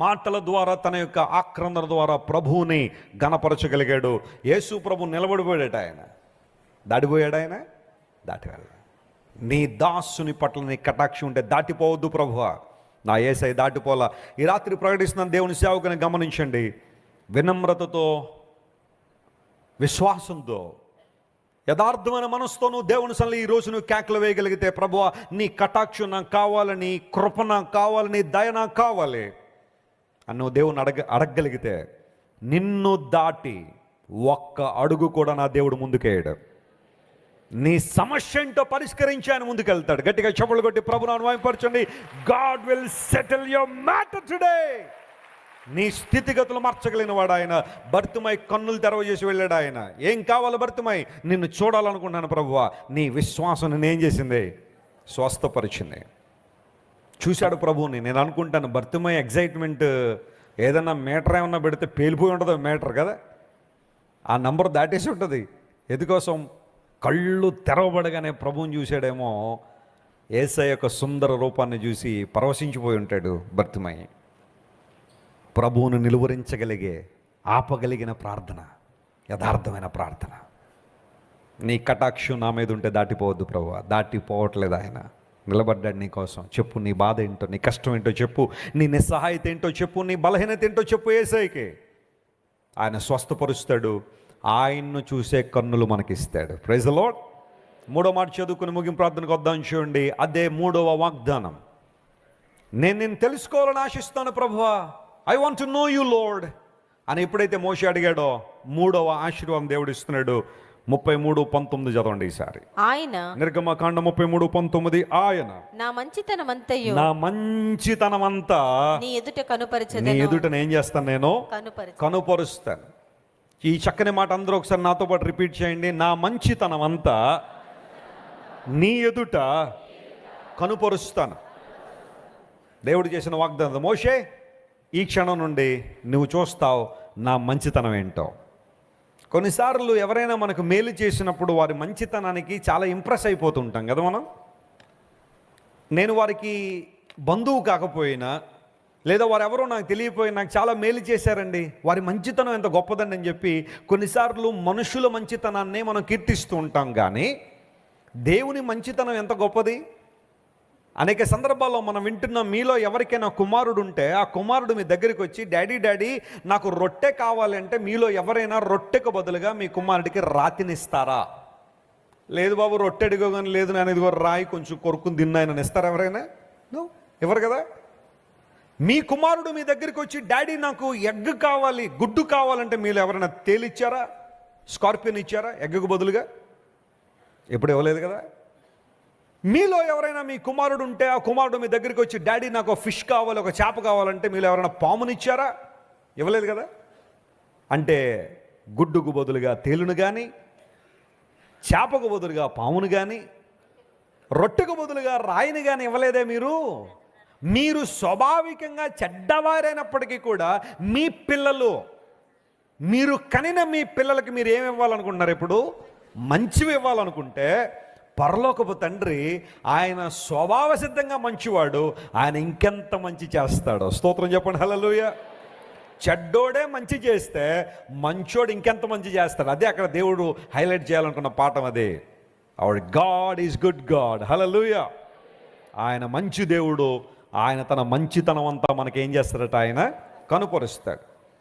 S1: మాటల ద్వారా, తన యొక్క ఆక్రందన ద్వారా ప్రభువుని గణపరచగలిగాడు. యేసు ప్రభు నిలబడిపోయాడట. ఆయన దాటిపోయాడు. ఆయన దాటి వెళ్ళ. నీ దాసుని పట్ల నీ కటాక్షం ఉంటే దాటిపోవద్దు ప్రభువా. నా యేసయ్య దాటిపోలా. ఈ రాత్రి ప్రకటిస్తున్నాను దేవుని సేవకుని గమనించండి. వినమ్రతతో, విశ్వాసంతో, యథార్థమైన మనసుతో నువ్వు దేవుని సన్నిధిలో ఈ రోజు నువ్వు కేకలు వేయగలిగితే, ప్రభువా నీ కటాక్షం నాకు కావాలి, నీ కృప నాకు కావాలి, నీ దయ నాకు కావాలి అని నువ్వు దేవుని అడగగలిగితే, నిన్ను దాటి ఒక్క అడుగు కూడా నా దేవుడు ముందుకేయడు. నీ సమస్య ఏంటో పరిష్కరించి ఆయన ముందుకెళ్తాడు. గట్టిగా చెప్పులు కొట్టి ప్రభువును అనుభవించండి. God will settle your matter today. నీ స్థితిగతులు మార్చగలిగిన వాడు ఆయన. భర్తీమై కన్నులు తెరవజేసి వెళ్ళాడు ఆయన. ఏం కావాలి భర్తీమై? నిన్ను చూడాలనుకుంటున్నాను ప్రభువా. నీ విశ్వాసం నేనేం చేసింది? స్వస్థపరిచింది. చూశాడు ప్రభువుని. నేను అనుకుంటాను భర్తీమై ఎగ్జైట్మెంట్ ఏదన్నా మీటర్ ఏమన్నా పెడితే పేలిపోయి ఉంటుందో మీటర్ కదా, ఆ నంబర్ దాటేసి ఉంటుంది. ఎందుకోసం? కళ్ళు తెరవబడగానే ప్రభువుని చూశాడేమో. యేసయ్య యొక్క సుందర రూపాన్ని చూసి పరవశించిపోయి ఉంటాడు భర్తీమై. ప్రభువును నిలువరించగలిగే, ఆపగలిగిన ప్రార్థన, యథార్థమైన ప్రార్థన. నీ కటాక్షం నా మీద ఉంటే దాటిపోవద్దు ప్రభువా. దాటిపోవట్లేదు ఆయన. నిలబడ్డాడు నీ కోసం. చెప్పు నీ బాధ ఏంటో, నీ కష్టం ఏంటో చెప్పు, నీ నిస్సహాయత ఏంటో చెప్పు, నీ బలహీనత ఏంటో చెప్పు. యేసయ్యకి ఆయన స్వస్థపరుస్తాడు. ఆయన్ను చూసే కన్నులు మనకిస్తాడు. Praise the lord. మూడో మాట చదువుకుని ముగింపు ప్రార్థనకు వద్దాం. చూడండి, అదే మూడవ వాగ్దానం. నేను తెలుసుకోవాలని ఆశిస్తాను ప్రభువా. I want to know you lord అని ఎప్పుడైతే మోషే అడిగాడో, మూడవ ఆశీర్వాదం దేవుడు ఇస్తున్నాడు. 33:19 చదవండి ఈసారి.
S2: ఆయన,
S1: నిర్గమకాండం 33:19, ఆయన
S2: నా మంచితనమంతయు,
S1: నా మంచితనమంతా
S2: నీ ఎదుట కనుపరచెదను.
S1: నీ ఎదుట నేను చేస్తాను, నేను కనుపరుస్తాను. ఈ చక్కని మాట అందరూ ఒకసారి నాతో పాటు రిపీట్ చేయండి. నా మంచితనమంతా నీ ఎదుట కనుపరుస్తాను. దేవుడు చేసిన వాగ్దానం. మోషే, ఈ క్షణం నుండి నువ్వు చూస్తావు నా మంచితనం ఏంటో. కొన్నిసార్లు ఎవరైనా మనకు మేలు చేసినప్పుడు వారి మంచితనానికి చాలా ఇంప్రెస్ అయిపోతుంటాం కదా మనం. నేను వారికి బంధువు కాకపోయినా, లేదా వారు ఎవరో నాకు తెలియపోయి నాకు చాలా మేలు చేశారండి, వారి మంచితనం ఎంత గొప్పదండి అని చెప్పి కొన్నిసార్లు మనుషుల మంచితనాన్ని మనం కీర్తిస్తూ ఉంటాం. కానీ దేవుని మంచితనం ఎంత గొప్పది. అనేక సందర్భాల్లో మనం వింటున్నాం, మీలో ఎవరికైనా కుమారుడు ఉంటే ఆ కుమారుడు మీ దగ్గరికి వచ్చి, డాడీ డాడీ నాకు రొట్టె కావాలి అంటే, మీలో ఎవరైనా రొట్టెకు బదులుగా మీ కుమారుడికి రాతినిస్తారా? లేదు బాబు, రొట్టె అడిగోగాని, లేదు నేను ఇదిగో రాయి కొంచెం కొరుకుని తిన్నాయని ఇస్తారా ఎవరైనా? ఎవరు కదా. మీ కుమారుడు మీ దగ్గరికి వచ్చి, డాడీ నాకు ఎగ్ కావాలి, గుడ్డు కావాలంటే మీలో ఎవరైనా తేలిచ్చారా? స్కార్పియన్ ఇచ్చారా ఎగ్గుకు బదులుగా? ఎప్పుడు ఇవ్వలేదు కదా. మీలో ఎవరైనా మీ కుమారుడు ఉంటే ఆ కుమారుడు మీ దగ్గరికి వచ్చి, డాడీ నాకు ఒక ఫిష్ కావాలి, ఒక చేప కావాలంటే మీలో ఎవరైనా పామునిచ్చారా? ఇవ్వలేదు కదా. అంటే గుడ్డుకు బదులుగా తేలును కానీ, చేపకు బదులుగా పామును కానీ, రొట్టెకు బదులుగా రాయిని కానీ ఇవ్వలేదే మీరు. మీరు స్వాభావికంగా చెడ్డవారైనప్పటికీ కూడా మీ పిల్లలు, మీరు కనిన మీ పిల్లలకి మీరు ఏమి ఇవ్వాలనుకుంటున్నారు? ఇప్పుడు మంచివి ఇవ్వాలనుకుంటే పరలోకపు తండ్రి ఆయన స్వభావ సిద్ధంగా మంచివాడు, ఆయన ఇంకెంత మంచి చేస్తాడో. స్తోత్రం చెప్పండి, హల్లెలూయా. చెడ్డోడే మంచి చేస్తే మంచోడు ఇంకెంత మంచి చేస్తాడు. అదే అక్కడ దేవుడు హైలైట్ చేయాలనుకున్న పాఠం అదే. Our God is good God, hallelujah. ఆయన మంచి దేవుడు, ఆయన తన మంచితనం అంతా మనకి ఏం చేస్తాడట, ఆయన కనుపరుస్తాడు.